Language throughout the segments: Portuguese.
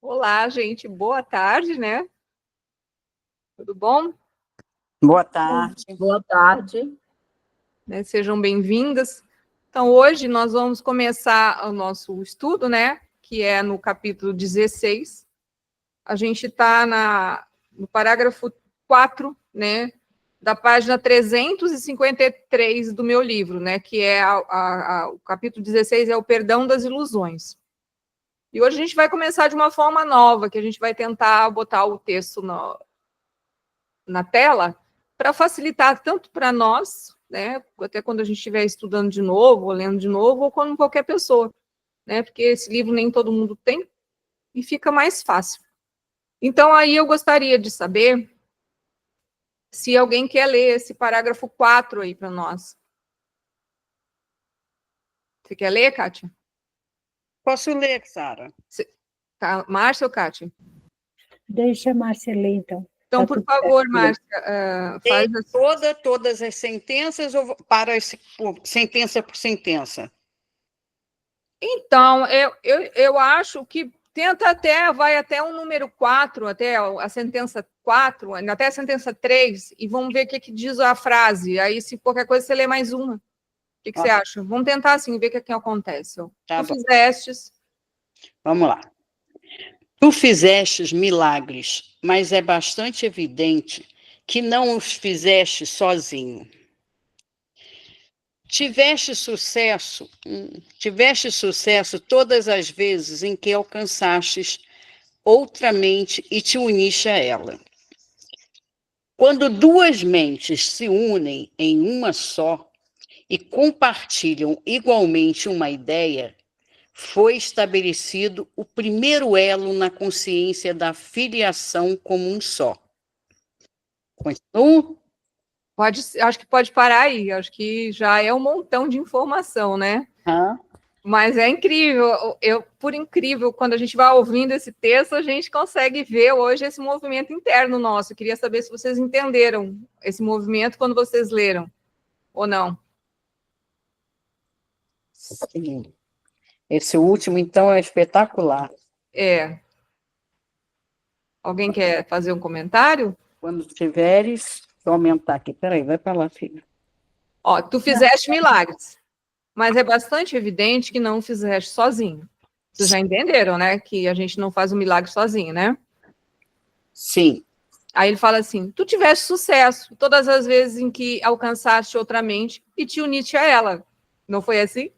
Olá, gente, boa tarde, né? Tudo bom? Boa tarde. Boa tarde. Né, sejam bem-vindas. Então, hoje nós vamos começar o nosso estudo, né? Que é no capítulo 16. A gente está no parágrafo 4, né? Da página 353 do meu livro, né? Que é o capítulo 16 é o perdão das ilusões. E hoje a gente vai começar de uma forma nova, que a gente vai tentar botar o texto na tela, para facilitar tanto para nós, né, até quando a gente estiver estudando de novo, ou lendo de novo, ou como qualquer pessoa, né, porque esse livro nem todo mundo tem, e fica mais fácil. Então, aí eu gostaria de saber se alguém quer ler esse parágrafo 4 aí para nós. Você quer ler, Kátia? Posso ler, Sara? Tá, Márcia ou Kátia? Deixa a Márcia ler, então. Então, Tá por tudo favor, certo. Márcia, faz assim. Todas as sentenças ou sentença por sentença? Então, eu acho que vai até o número 4, até a sentença 4, até a sentença 3, e vamos ver o que diz a frase. Aí, se qualquer coisa, você lê mais uma. O que você acha? Vamos tentar, assim, ver o que acontece. Tá Tu bom. fizestes. Vamos lá. Tu fizestes milagres, mas é bastante evidente que não os fizeste sozinho. Tiveste sucesso todas as vezes em que alcançastes outra mente e te uniste a ela. Quando duas mentes se unem em uma só e compartilham igualmente uma ideia, foi estabelecido o primeiro elo na consciência da filiação como um só. Continuo? Acho que pode parar aí. Acho que já é um montão de informação, né? Ah, Mas é incrível. Por incrível, quando a gente vai ouvindo esse texto, a gente consegue ver hoje esse movimento interno nosso. Eu queria saber se vocês entenderam esse movimento quando vocês leram, ou não. sim. Esse último, então, é espetacular. É. Alguém quer fazer um comentário? Quando tiveres, vou aumentar aqui. Peraí, vai para lá, filha. Ó, tu fizeste milagres, mas é bastante evidente que não fizeste sozinho. Vocês já entenderam, né? Que a gente não faz o milagre sozinho, né? Sim, Aí ele fala assim: tu tiveste sucesso todas as vezes em que alcançaste outra mente e te uniste a ela. Não foi assim?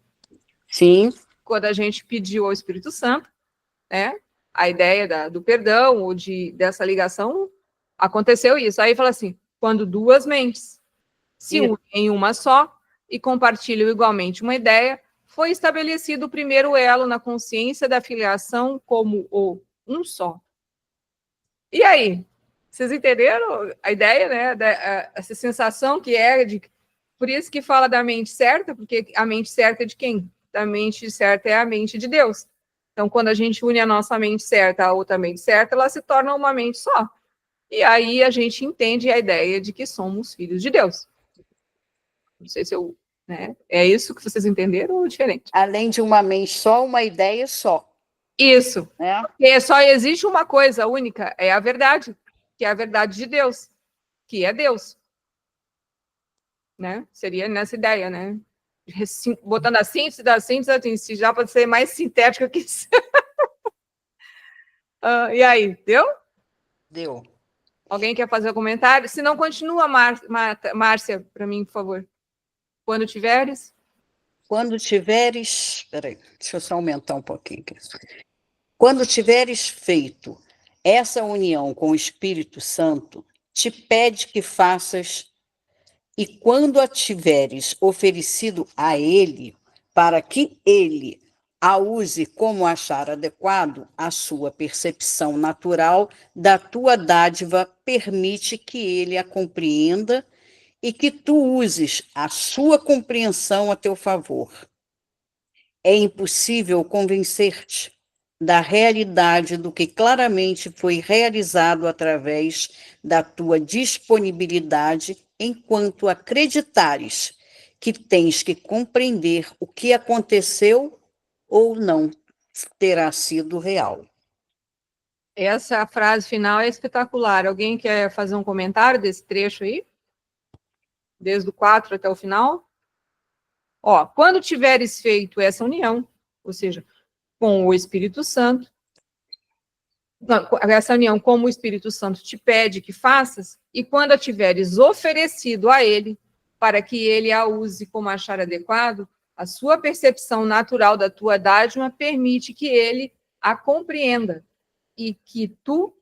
sim, Quando a gente pediu ao Espírito Santo, né? A ideia do perdão ou dessa ligação, aconteceu isso. Aí fala assim: quando duas mentes se unem em uma só e compartilham igualmente uma ideia, foi estabelecido o primeiro elo na consciência da filiação como o um só. E aí? Vocês entenderam a ideia, né? Essa sensação que é de. Por isso que fala da mente certa, porque a mente certa é de quem? A mente certa é a mente de Deus. Então, quando a gente une a nossa mente certa à outra mente certa, ela se torna uma mente só. E aí a gente entende a ideia de que somos filhos de Deus. Não sei se eu. Né? É isso que vocês entenderam ou diferente? além de uma mente só, uma ideia só. Isso. Né? Porque só existe uma coisa única, é a verdade, que é a verdade de Deus, que é Deus. Né? Seria nessa ideia, né? Botando a síntese da síntese, assim, já pode ser mais sintética que isso. E aí, deu? Deu. Alguém quer fazer um comentário? Se não, continua, Márcia, para mim, por favor. Quando tiveres. Quando tiveres. Peraí, deixa eu só aumentar um pouquinho aqui. Quando tiveres feito essa união com o Espírito Santo, te pede que faças, e quando a tiveres oferecido a ele, para que ele a use como achar adequado, a sua percepção natural da tua dádiva permite que ele a compreenda e que tu uses a sua compreensão a teu favor. É impossível convencer-te da realidade do que claramente foi realizado através da tua disponibilidade, enquanto acreditares que tens que compreender o que aconteceu ou não terá sido real. Essa frase final é espetacular. Alguém quer fazer um comentário desse trecho aí? Desde o 4 até o final? Ó, quando tiveres feito essa união, ou seja, com o Espírito Santo, essa união como o Espírito Santo te pede que faças, e quando a tiveres oferecido a ele, para que ele a use como achar adequado, a sua percepção natural da tua dádiva permite que ele a compreenda e que tu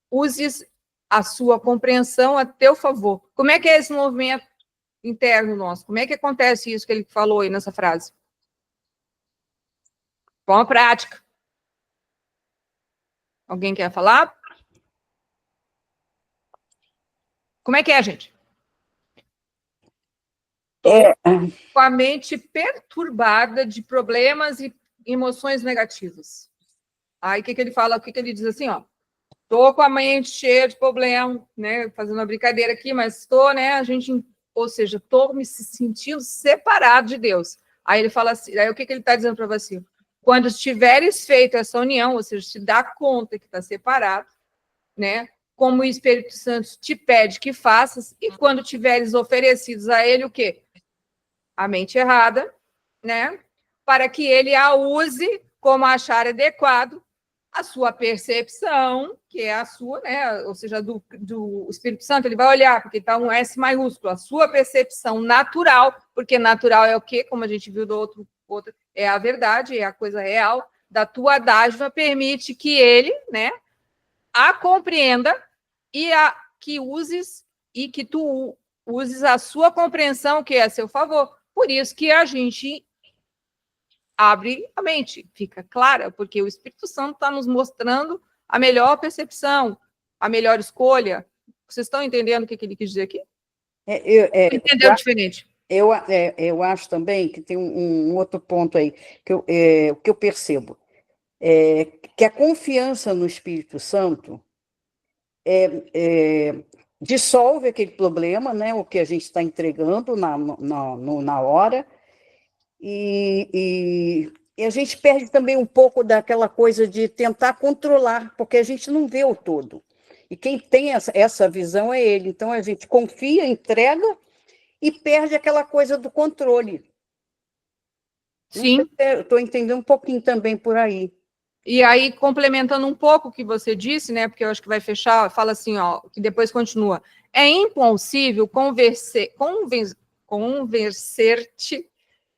uses a sua compreensão a teu favor. Como é que é esse movimento interno nosso? Como é que acontece isso que ele falou aí nessa frase? Com a prática. Alguém quer falar? Como é que é, gente? Com a mente perturbada de problemas e emoções negativas. Aí o que ele fala? O que ele diz assim, ó? Tô com a mente cheia de problema, né? Fazendo uma brincadeira aqui, mas estou, né? Ou seja, estou me sentindo separado de Deus. Aí ele fala assim, aí o que ele está dizendo para você? Quando tiveres feito essa união, ou seja, te dá conta que está separado, né? Como o Espírito Santo te pede que faças, e quando tiveres oferecidos a ele o quê? A mente errada, né? Para que ele a use como achar adequado, a sua percepção, que é a sua, né? Ou seja, do Espírito Santo, ele vai olhar, porque está um S maiúsculo, a sua percepção natural, porque natural é o quê? Como a gente viu do outro, é a verdade, é a coisa real, da tua dádiva, permite que ele, né, a compreenda e que uses e que tu uses a sua compreensão, que é a seu favor. Por isso que a gente abre a mente, fica clara, porque o Espírito Santo está nos mostrando a melhor percepção, a melhor escolha. Vocês estão entendendo o que ele quis dizer aqui? Entendeu diferente? Eu acho também que tem um outro ponto aí, que eu percebo, que a confiança no Espírito Santo dissolve aquele problema, né, o que a gente está entregando na hora, e a gente perde também um pouco daquela coisa de tentar controlar, porque a gente não vê o todo. E quem tem essa visão é ele. Então, a gente confia, entrega e perde aquela coisa do controle. Sim. Eu estou entendendo um pouquinho também por aí. E aí, complementando um pouco o que você disse, né, porque eu acho que vai fechar, fala assim, ó, que depois continua. É impossível convencer-te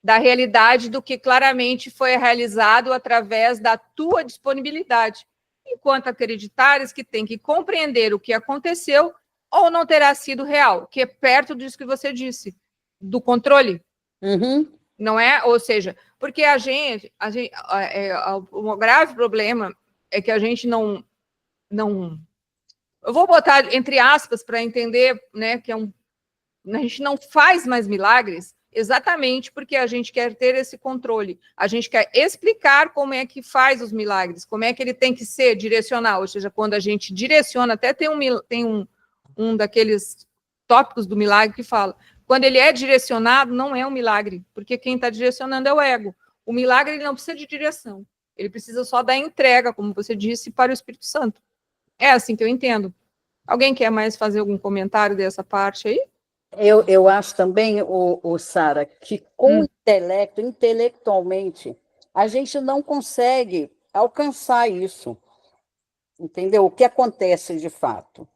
da realidade do que claramente foi realizado através da tua disponibilidade, enquanto acreditares que tem que compreender o que aconteceu ou não terá sido real, que é perto disso que você disse, do controle. Uhum. Não é? Ou seja, porque o grave problema é que a gente não eu vou botar entre aspas para entender, né, que a gente não faz mais milagres exatamente porque a gente quer ter esse controle. A gente quer explicar como é que faz os milagres, como é que ele tem que ser direcional, ou seja, quando a gente direciona, até tem um daqueles tópicos do milagre que fala, quando ele é direcionado, não é um milagre, porque quem está direcionando é o ego. O milagre ele não precisa de direção, ele precisa só da entrega, como você disse, para o Espírito Santo. É assim que eu entendo. Alguém quer mais fazer algum comentário dessa parte aí? Eu acho também, Sara, que com o intelecto, intelectualmente, a gente não consegue alcançar isso, entendeu? O que acontece de fato.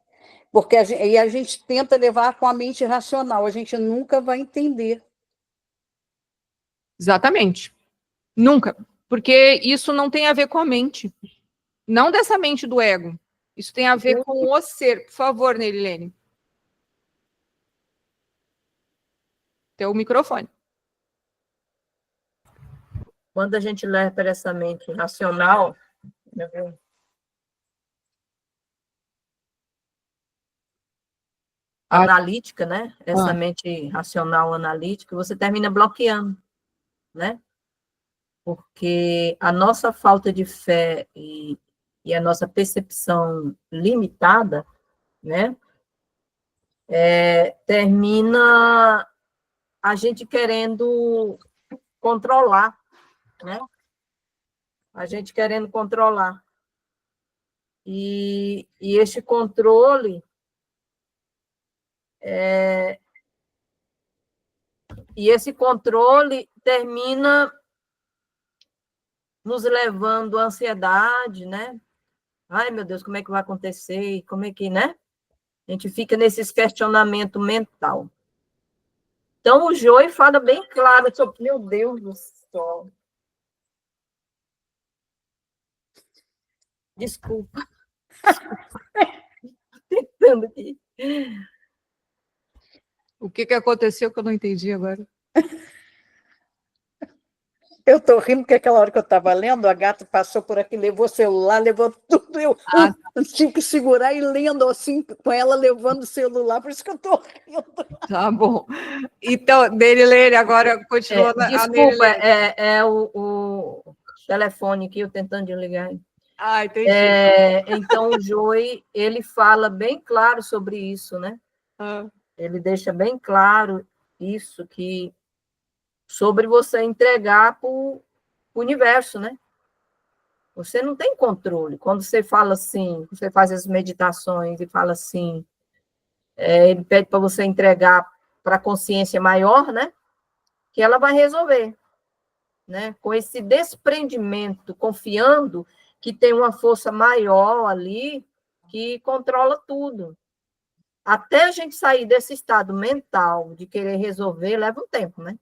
Porque a gente tenta levar com a mente racional, a gente nunca vai entender. Exatamente. Nunca. Porque isso não tem a ver com a mente. Não dessa mente do ego. Isso tem a ver com o ser. Por favor, Nerilene. Teu microfone. Quando a gente leva para essa mente racional, analítica, né? Essa mente racional analítica, você termina bloqueando, né? Porque a nossa falta de fé e a nossa percepção limitada, né? Termina a gente querendo controlar, né? A gente querendo controlar. E este controle termina nos levando à ansiedade, né? Ai, meu Deus, como é que vai acontecer? Como é que, né? A gente fica nesses questionamento mental. Então, o Joy fala bem claro sobre... Meu Deus do céu. Desculpa. Tentando aqui. O que aconteceu que eu não entendi agora? Eu estou rindo porque aquela hora que eu estava lendo, a gata passou por aqui, levou o celular, levou tudo. Eu tinha que segurar e lendo assim, com ela levando o celular, por isso que eu estou rindo. Tá bom. Então, Nerilene, agora continua Desculpa, é o telefone aqui, eu tentando desligar. Entendi. Então, o Joy, ele fala bem claro sobre isso, né? Ele deixa bem claro isso, que sobre você entregar para o universo, né? Você não tem controle. Quando você fala assim, você faz as meditações e fala assim, ele pede para você entregar para a consciência maior, né? Que ela vai resolver, né? Com esse desprendimento, confiando que tem uma força maior ali que controla tudo. Até a gente sair desse estado mental de querer resolver, leva um tempo, né?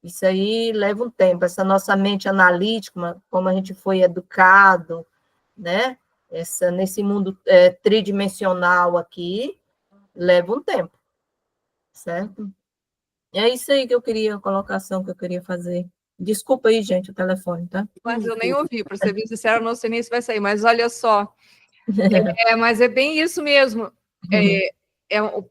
Isso aí leva um tempo. Essa nossa mente analítica, como a gente foi educado, né? Nesse mundo tridimensional aqui, leva um tempo, certo? É isso aí que eu queria, a colocação que eu queria fazer. Desculpa aí, gente, o telefone, tá? Mas eu nem ouvi, para ser bem sincero, não sei nem se vai sair, mas olha só. Mas é bem isso mesmo.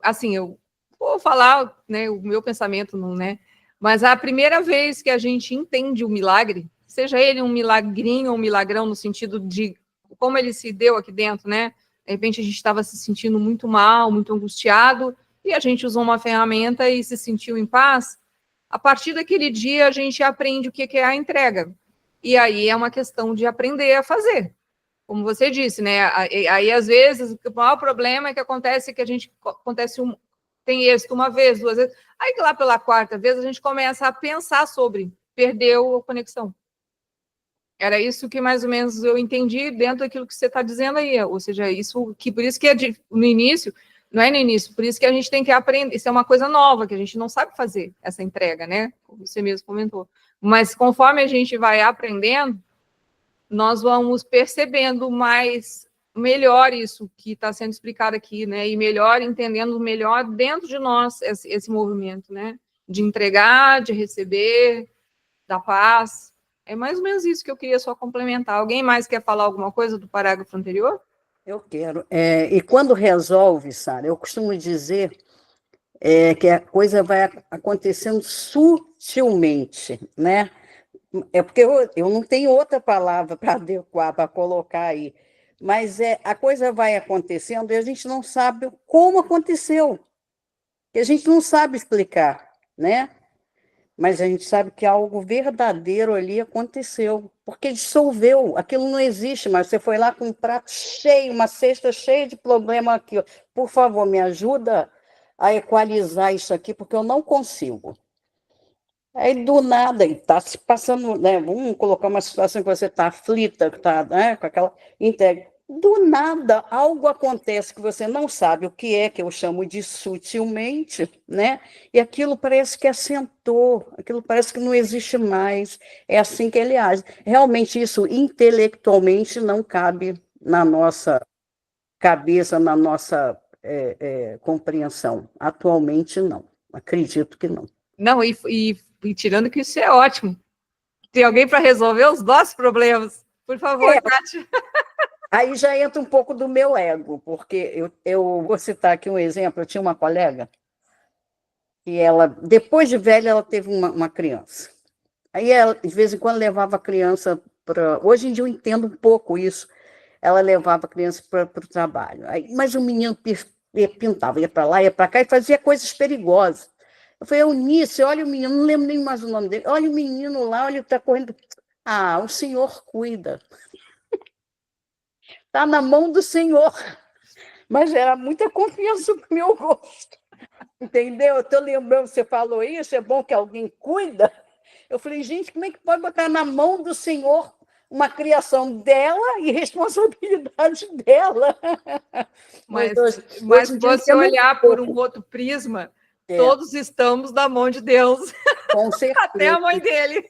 Assim, eu vou falar, né, o meu pensamento, não, né? Mas a primeira vez que a gente entende o milagre, seja ele um milagrinho ou um milagrão, no sentido de como ele se deu aqui dentro, né? De repente a gente estava se sentindo muito mal, muito angustiado, e a gente usou uma ferramenta e se sentiu em paz. A partir daquele dia, a gente aprende o que é a entrega. E aí é uma questão de aprender a fazer. Como você disse, né? Aí, às vezes, o maior problema é que acontece que a gente tem êxito uma vez, duas vezes. Aí, lá pela quarta vez, a gente começa a pensar sobre, perdeu a conexão. Era isso que mais ou menos eu entendi dentro daquilo que você está dizendo aí. Ou seja, por isso que no início, não é no início, por isso que a gente tem que aprender. Isso é uma coisa nova, que a gente não sabe fazer, essa entrega, né? Como você mesmo comentou. Mas conforme a gente vai aprendendo, nós vamos percebendo melhor isso que está sendo explicado aqui, né? E entendendo melhor dentro de nós esse movimento, né? De entregar, de receber, da paz. É mais ou menos isso que eu queria só complementar. Alguém mais quer falar alguma coisa do parágrafo anterior? Eu quero. E quando resolve, Sara, eu costumo dizer que a coisa vai acontecendo sutilmente, né? É porque eu não tenho outra palavra para adequar, para colocar aí. Mas a coisa vai acontecendo e a gente não sabe como aconteceu. E a gente não sabe explicar, né? Mas a gente sabe que algo verdadeiro ali aconteceu, porque dissolveu, aquilo não existe mais. Você foi lá com um prato cheio, uma cesta cheia de problema aqui. Ó. Por favor, me ajuda a equalizar isso aqui, porque eu não consigo. Aí, do nada, está se passando, né? Vamos colocar uma situação que você está aflita, está, né, com aquela entrega. Do nada, algo acontece que você não sabe o que é, que eu chamo de sutilmente, né? E aquilo parece que assentou, aquilo parece que não existe mais. É assim que ele age. Realmente, isso intelectualmente não cabe na nossa cabeça, na nossa compreensão. Atualmente, não. Acredito que não. Não, e tirando que isso é ótimo. Tem alguém para resolver os nossos problemas. Por favor, Kátia. Aí já entra um pouco do meu ego, porque eu vou citar aqui um exemplo. Eu tinha uma colega que ela, depois de velha, ela teve uma criança. Aí ela, de vez em quando, levava a criança para... Hoje em dia eu entendo um pouco isso. Ela levava a criança para o trabalho. Mas o menino pintava, ia para lá, ia para cá e fazia coisas perigosas. Eu falei, Eunice, olha o menino, não lembro nem mais o nome dele. Olha o menino lá, olha, está correndo. Ah, o senhor cuida. está na mão do Senhor. Mas era muita confiança para o meu gosto. Entendeu? Eu estou lembrando, você falou isso, é bom que alguém cuida. Eu falei, gente, como é que pode botar na mão do Senhor uma criação dela e responsabilidade dela? Mas hoje se em dia você olhar por um outro prisma, todos estamos na mão de Deus. Com certeza. Até a mãe dele.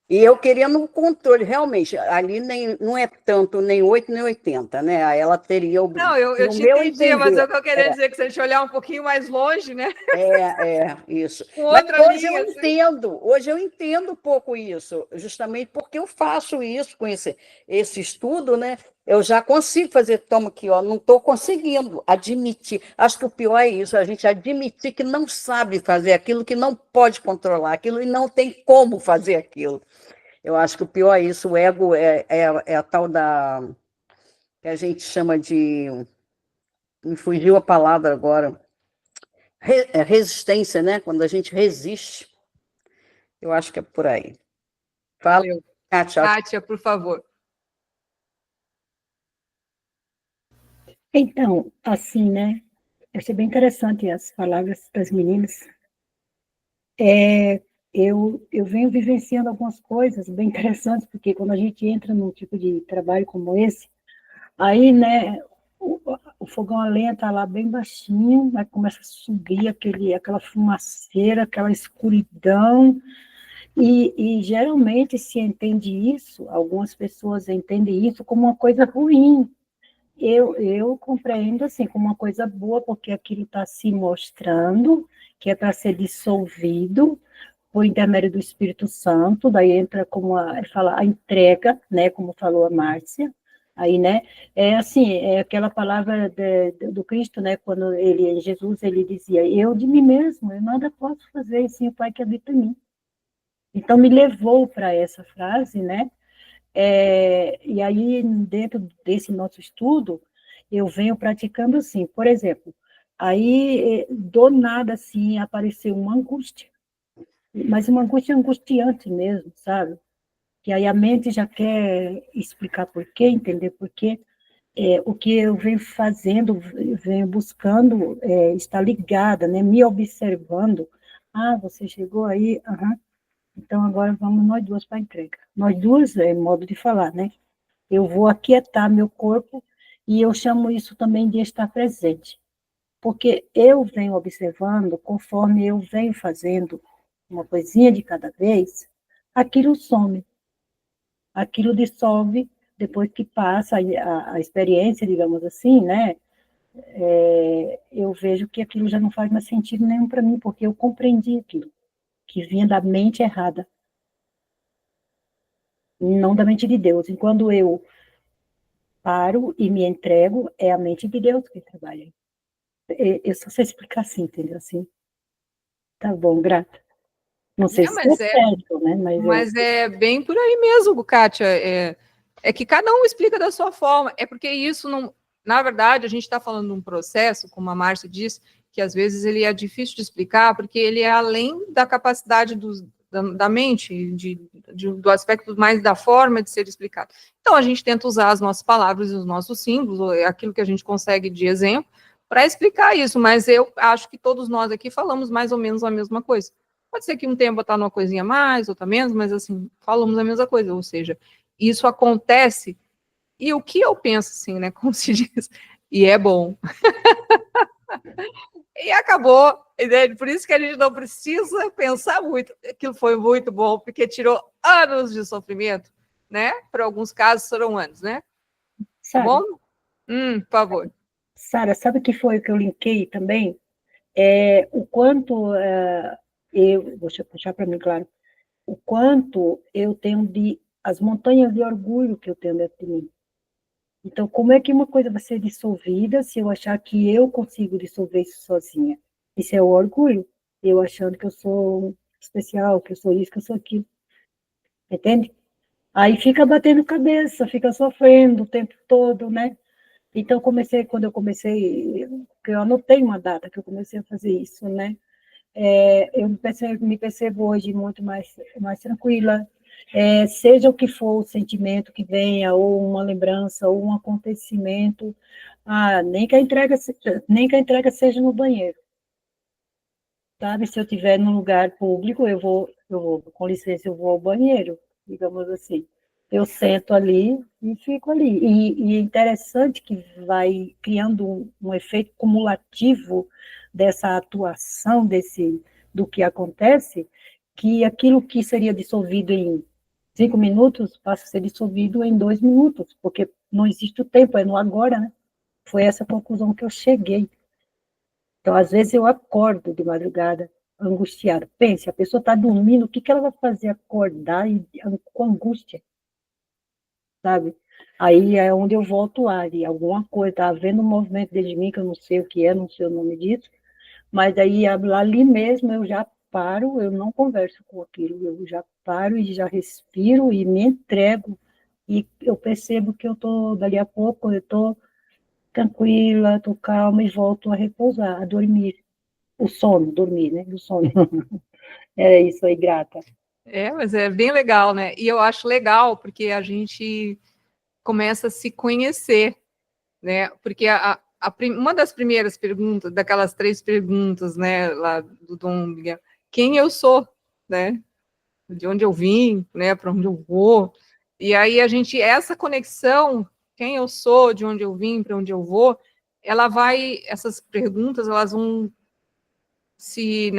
E eu querendo um controle, realmente, ali não é tanto nem 8 nem 80, né? Aí ela teria o. Não, eu te entendi, mas o que eu queria dizer é que se a gente olhar um pouquinho mais longe, né? Isso. Com Mas outra hoje linha, hoje eu entendo um pouco isso, justamente porque eu faço isso com esse estudo, né? Eu já consigo fazer, toma aqui, ó, não estou conseguindo admitir. Acho que o pior é isso, a gente admitir que não sabe fazer aquilo, que não pode controlar aquilo e não tem como fazer aquilo. Eu acho que o pior é isso, o ego é a tal da... que a gente chama de... me fugiu a palavra agora. Resistência, né? Quando a gente resiste. Eu acho que é por aí. Fala, Valeu. Kátia. Kátia, por favor. Então, assim, né? Eu achei bem interessante as palavras das meninas. Eu venho vivenciando algumas coisas bem interessantes, porque quando a gente entra num tipo de trabalho como esse, aí, né, o fogão a lenha está lá bem baixinho, aí começa a subir aquela fumaceira, aquela escuridão, e geralmente se entende isso, algumas pessoas entendem isso como uma coisa ruim. Eu compreendo assim como uma coisa boa, porque aquilo está se mostrando, que é para ser dissolvido por intermédio do Espírito Santo, daí entra como a entrega, né, como falou a Márcia, aí, né, é assim, é aquela palavra do Cristo, né, quando Jesus, ele dizia, eu de mim mesmo, eu nada posso fazer sem o Pai que habita em mim. Então, me levou para essa frase, né, e aí, dentro desse nosso estudo, eu venho praticando assim, por exemplo, aí, do nada, assim, apareceu uma angústia, mas uma angústia angustiante mesmo, sabe? Que aí a mente já quer explicar por quê, entender por quê. O que eu venho fazendo, venho buscando estar ligada, né? Me observando. Ah, você chegou aí, então agora vamos nós duas para a entrega. Nós duas, é modo de falar, né? Eu vou aquietar meu corpo e eu chamo isso também de estar presente. Porque eu venho observando, conforme eu venho fazendo uma coisinha de cada vez, aquilo some, aquilo dissolve depois que passa a experiência, digamos assim, né? Eu vejo que aquilo já não faz mais sentido nenhum para mim, porque eu compreendi aquilo, que vinha da mente errada, não da mente de Deus. E quando eu paro e me entrego, é a mente de Deus que trabalha. Eu só sei explicar assim, entendeu? Assim, tá bom, grata. Não sei se é certo, né? Mas é bem por aí mesmo, Kátia. É que cada um explica da sua forma. É porque isso não. Na verdade, a gente está falando de um processo, como a Márcia disse, que às vezes ele é difícil de explicar, porque ele é além da capacidade da mente, do aspecto mais da forma de ser explicado. Então, a gente tenta usar as nossas palavras e os nossos símbolos, aquilo que a gente consegue de exemplo, para explicar isso, mas eu acho que todos nós aqui falamos mais ou menos a mesma coisa. Pode ser que um tenha botado uma coisinha mais, outra menos, mas assim, falamos a mesma coisa, ou seja, isso acontece, e o que eu penso assim, né, como se diz, e é bom. E acabou, entende? Por isso que a gente não precisa pensar muito, aquilo foi muito bom, porque tirou anos de sofrimento, né? Por alguns casos foram anos, né? Tá bom? Por favor. Sara, sabe o que foi que eu linkei também? O quanto, deixa eu puxar para mim, claro, o quanto eu tenho as montanhas de orgulho que eu tenho dentro de mim. Então, como é que uma coisa vai ser dissolvida se eu achar que eu consigo dissolver isso sozinha? Isso é o orgulho, eu achando que eu sou especial, que eu sou isso, que eu sou aquilo. Entende? Aí fica batendo cabeça, fica sofrendo o tempo todo, né? Então, quando eu comecei, porque eu anotei uma data que eu comecei a fazer isso, né? Eu me percebo hoje muito mais tranquila, Seja o que for o sentimento que venha, ou uma lembrança, ou um acontecimento, nem que a entrega seja no banheiro, sabe? Se eu estiver num lugar público, com licença, eu vou ao banheiro, digamos assim. Eu sento ali e fico ali. E é interessante que vai criando um efeito cumulativo dessa atuação, do que acontece, que aquilo que seria dissolvido em 5 minutos passa a ser dissolvido em 2 minutos, porque não existe o tempo, é no agora, né? Foi essa conclusão que eu cheguei. Então, às vezes, eu acordo de madrugada angustiada. Pense, a pessoa está dormindo, o que ela vai fazer? Acordar com angústia, sabe? Aí é onde eu volto lá, de alguma coisa, está havendo um movimento dentro de mim, que eu não sei o que é, não sei o nome disso, mas aí ali mesmo eu já paro, eu não converso com aquilo, eu já paro e já respiro e me entrego, e eu percebo que dali a pouco, eu estou tranquila, estou calma e volto a repousar, a dormir. O sono, dormir, né? O sono. É isso aí, grata. Mas é bem legal, né? E eu acho legal porque a gente começa a se conhecer, né? Porque uma das primeiras perguntas, daquelas 3 perguntas, né, lá do Dom Miguel, quem eu sou, né? De onde eu vim, né? Para onde eu vou. E aí essa conexão, quem eu sou, de onde eu vim, para onde eu vou, essas perguntas, elas vão se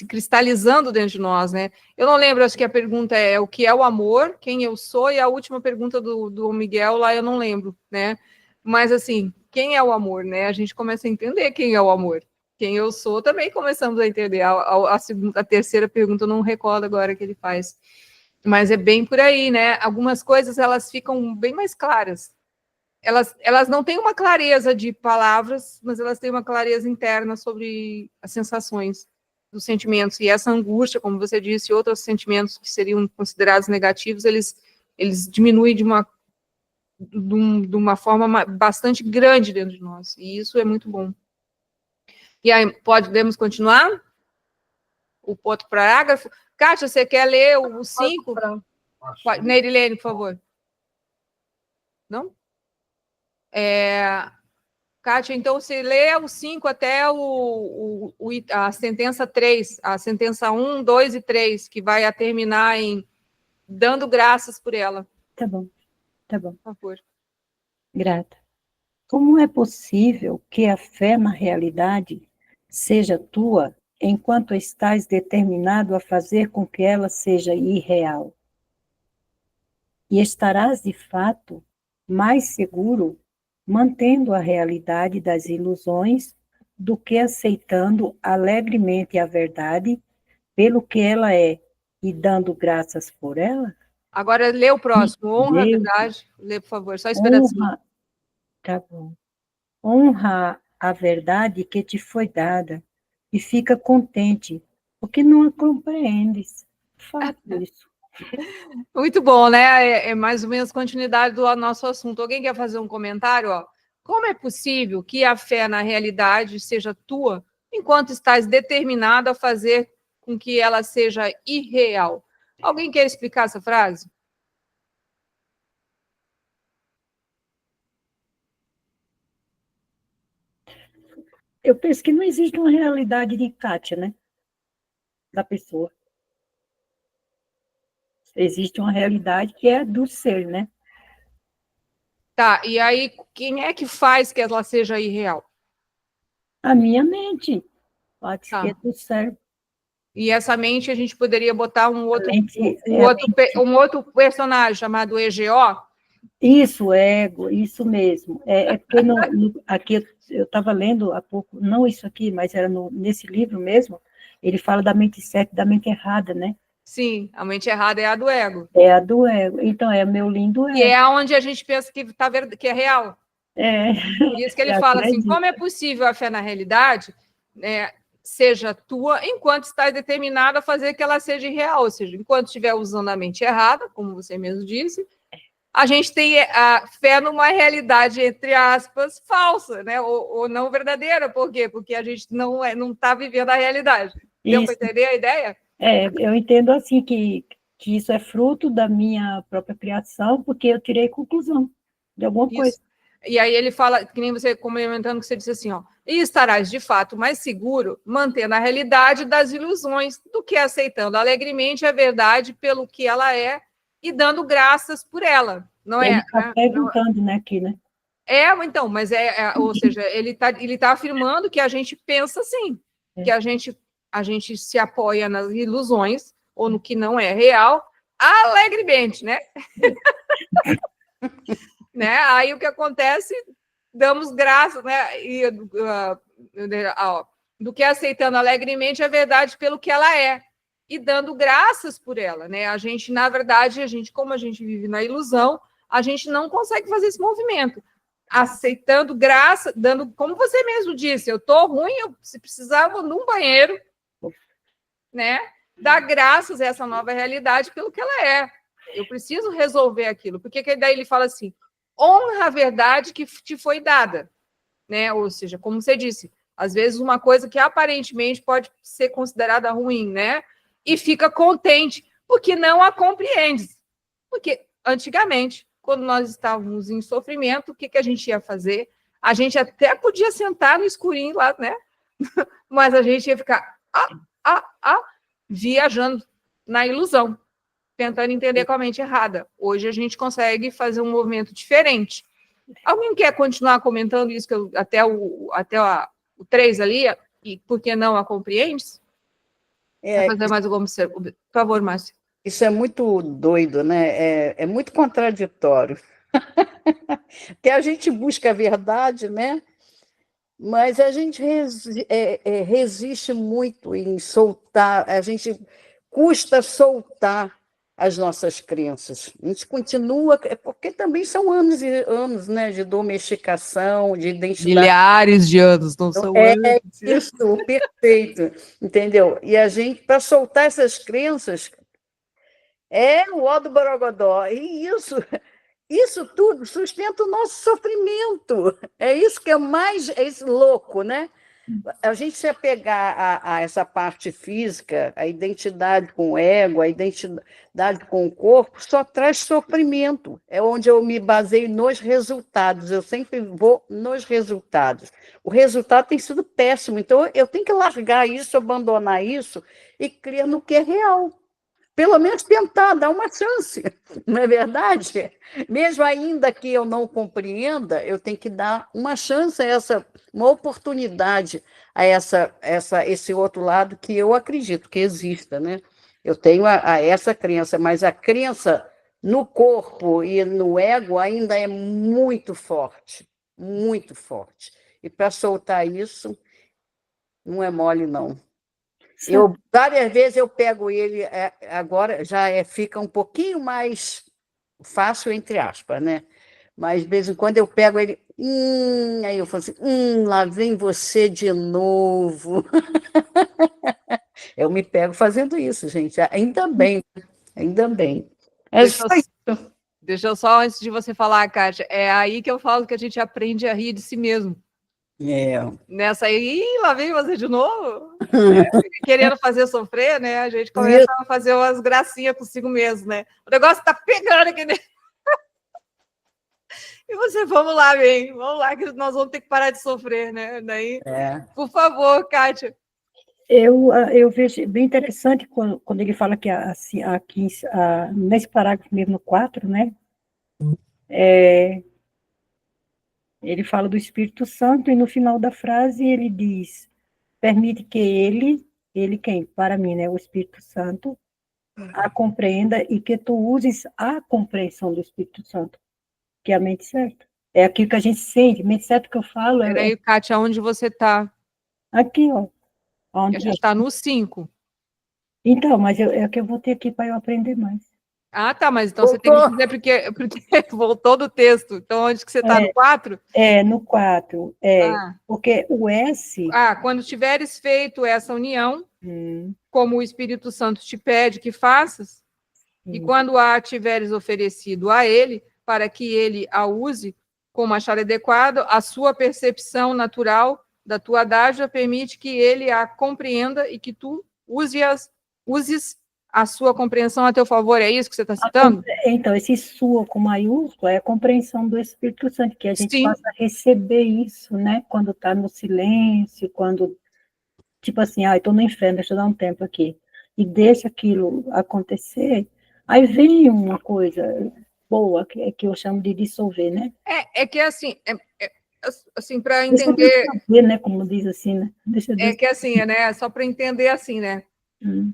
cristalizando dentro de nós, né? Eu não lembro, acho que a pergunta é o que é o amor, quem eu sou, e a última pergunta do Miguel lá eu não lembro, né? Mas assim, quem é o amor, né? A gente começa a entender quem é o amor. Quem eu sou, também começamos a entender. A terceira pergunta eu não recordo agora que ele faz. Mas é bem por aí, né? Algumas coisas elas ficam bem mais claras. Elas não têm uma clareza de palavras, mas elas têm uma clareza interna sobre as sensações, dos sentimentos. E essa angústia, como você disse, e outros sentimentos que seriam considerados negativos, eles diminuem de uma forma bastante grande dentro de nós. E isso é muito bom. E aí, podemos continuar? O outro parágrafo. Kátia, você quer ler o 5? Neirilene, por favor. Não? Kátia, então você lê o 5 até a sentença 3, a sentença 1, 2 e 3, que vai terminar em dando graças por ela. Tá bom. Por favor. Grata. Como é possível que a fé na realidade seja tua enquanto estás determinado a fazer com que ela seja irreal? E estarás, de fato, mais seguro mantendo a realidade das ilusões do que aceitando alegremente a verdade pelo que ela é e dando graças por ela? Agora lê o próximo. Honra a verdade. Lê, por favor, só esse pedacinho. Tá bom. Honra a verdade que te foi dada e fica contente, porque não a compreendes. Faça isso. Muito bom, né? É mais ou menos continuidade do nosso assunto. Alguém quer fazer um comentário? Como é possível que a fé na realidade seja tua enquanto estás determinado a fazer com que ela seja irreal? Alguém quer explicar essa frase? Eu penso que não existe uma realidade de Kátia, né? Da pessoa. Existe uma realidade que é do ser, né? Tá, e aí quem é que faz que ela seja irreal? A minha mente. Pode Tá. ser do cérebro. E essa mente a gente poderia botar um outro personagem chamado EGO? Isso, ego, isso mesmo. Porque aqui eu estava lendo há pouco, não isso aqui, mas era nesse livro mesmo, ele fala da mente certa e da mente errada, né? Sim, a mente errada é a do ego. É a do ego. Então, é meu lindo ego. E é onde a gente pensa que é real. Por isso que ele fala assim, como é possível a fé na realidade, né, seja tua, enquanto está determinado a fazer que ela seja real, ou seja, enquanto estiver usando a mente errada, como você mesmo disse, a gente tem a fé numa realidade, entre aspas, falsa, né, ou não verdadeira. Por quê? Porque a gente não está vivendo a realidade. Deu para entender a ideia? Eu entendo assim que que isso é fruto da minha própria criação, porque eu tirei conclusão de alguma coisa. Isso. E aí ele fala, que nem você complementando, que você disse assim, ó, e estarás de fato mais seguro mantendo a realidade das ilusões do que aceitando alegremente a verdade pelo que ela é e dando graças por ela. Não Ele é? está perguntando, né, aqui, né? Então, mas ou seja, ele tá afirmando que a gente pensa assim, que a gente se apoia nas ilusões ou no que não é real, alegremente, né? Né? Aí o que acontece, damos graças, né? Do que aceitando alegremente a verdade pelo que ela é e dando graças por ela, né? A gente, na verdade, como a gente vive na ilusão, a gente não consegue fazer esse movimento. Aceitando graça, dando, como você mesmo disse, eu tô ruim, se precisava num banheiro, né? Dar graças a essa nova realidade pelo que ela é. Eu preciso resolver aquilo, porque daí ele fala assim: honra a verdade que te foi dada, né? Ou seja, como você disse, às vezes uma coisa que aparentemente pode ser considerada ruim, né? E fica contente porque não a compreendes. Porque antigamente, quando nós estávamos em sofrimento, o que a gente ia fazer? A gente até podia sentar no escurinho lá, né? Mas a gente ia ficar viajando na ilusão, tentando entender com a mente errada. Hoje a gente consegue fazer um movimento diferente. Alguém quer continuar comentando isso, que até o 3 ali, e por que não a compreendes? Quer fazer mais alguma observação? Por favor, Márcia. Isso é muito doido, né? É muito contraditório. Porque a gente busca a verdade, né? Mas a gente resiste muito em soltar, a gente custa soltar as nossas crenças. A gente continua, porque também são anos e anos, né, de domesticação, de identidade. Milhares de anos, não são anos. Isso, perfeito, entendeu? E a gente, para soltar essas crenças, o ó do borogodó, e isso tudo sustenta o nosso sofrimento. É isso que é mais louco, né? A gente se apegar a essa parte física, a identidade com o ego, a identidade com o corpo, só traz sofrimento. É onde eu me baseio nos resultados. Eu sempre vou nos resultados. O resultado tem sido péssimo. Então, eu tenho que largar isso, abandonar isso e crer no que é real. Pelo menos tentar, dar uma chance, não é verdade? Mesmo ainda que eu não compreenda, eu tenho que dar uma chance uma oportunidade a esse outro lado que eu acredito que exista, né? Eu tenho essa crença, mas a crença no corpo e no ego ainda é muito forte, muito forte. E para soltar isso, não é mole, não. Várias vezes eu pego ele, agora já fica um pouquinho mais fácil, entre aspas, né? Mas de vez em quando eu pego ele, aí eu falo assim, lá vem você de novo. Eu me pego fazendo isso, gente, ainda bem, ainda bem. Deixa eu só, antes de você falar, Kátia, é aí que eu falo que a gente aprende a rir de si mesmo. Nessa aí, lá vem você de novo, querendo fazer sofrer, né? A gente começa a fazer umas gracinhas consigo mesmo, né? O negócio tá pegando aqui, né? E você, vamos lá, que nós vamos ter que parar de sofrer, né? Daí, por favor, Kátia. Eu vejo bem interessante quando ele fala que assim, aqui, nesse parágrafo mesmo, no 4, né? Ele fala do Espírito Santo e no final da frase ele diz: permite que ele quem? Para mim, né? O Espírito Santo a compreenda e que tu uses a compreensão do Espírito Santo, que é a mente certa. É aquilo que a gente sente, mente certa que eu falo. Peraí, Kátia, onde você está? Aqui, ó. A gente está no 5. Então, mas é que eu vou ter aqui para eu aprender mais. Ah, tá, mas então você tem que dizer porque voltou do texto. Então, onde que você está? No 4? No 4. Porque o S... quando tiveres feito essa união, como o Espírito Santo te pede que faças, e quando a tiveres oferecido a ele, para que ele a use como achar adequado, a sua percepção natural da tua dádiva permite que ele a compreenda e que tu uses a sua compreensão a teu favor, é isso que você está citando? Então, esse sua com maiúsculo é a compreensão do Espírito Santo, que a gente Sim. passa a receber isso, né? Quando está no silêncio, quando, tipo assim, estou no inferno, deixa eu dar um tempo aqui, e deixa aquilo acontecer, aí vem uma coisa boa, que eu chamo de dissolver, né? É que assim, assim, para Deixa Deus entender, saber, né? Como diz assim, né? Deixa é Deus... que assim, né? Só para entender assim, né? Hum.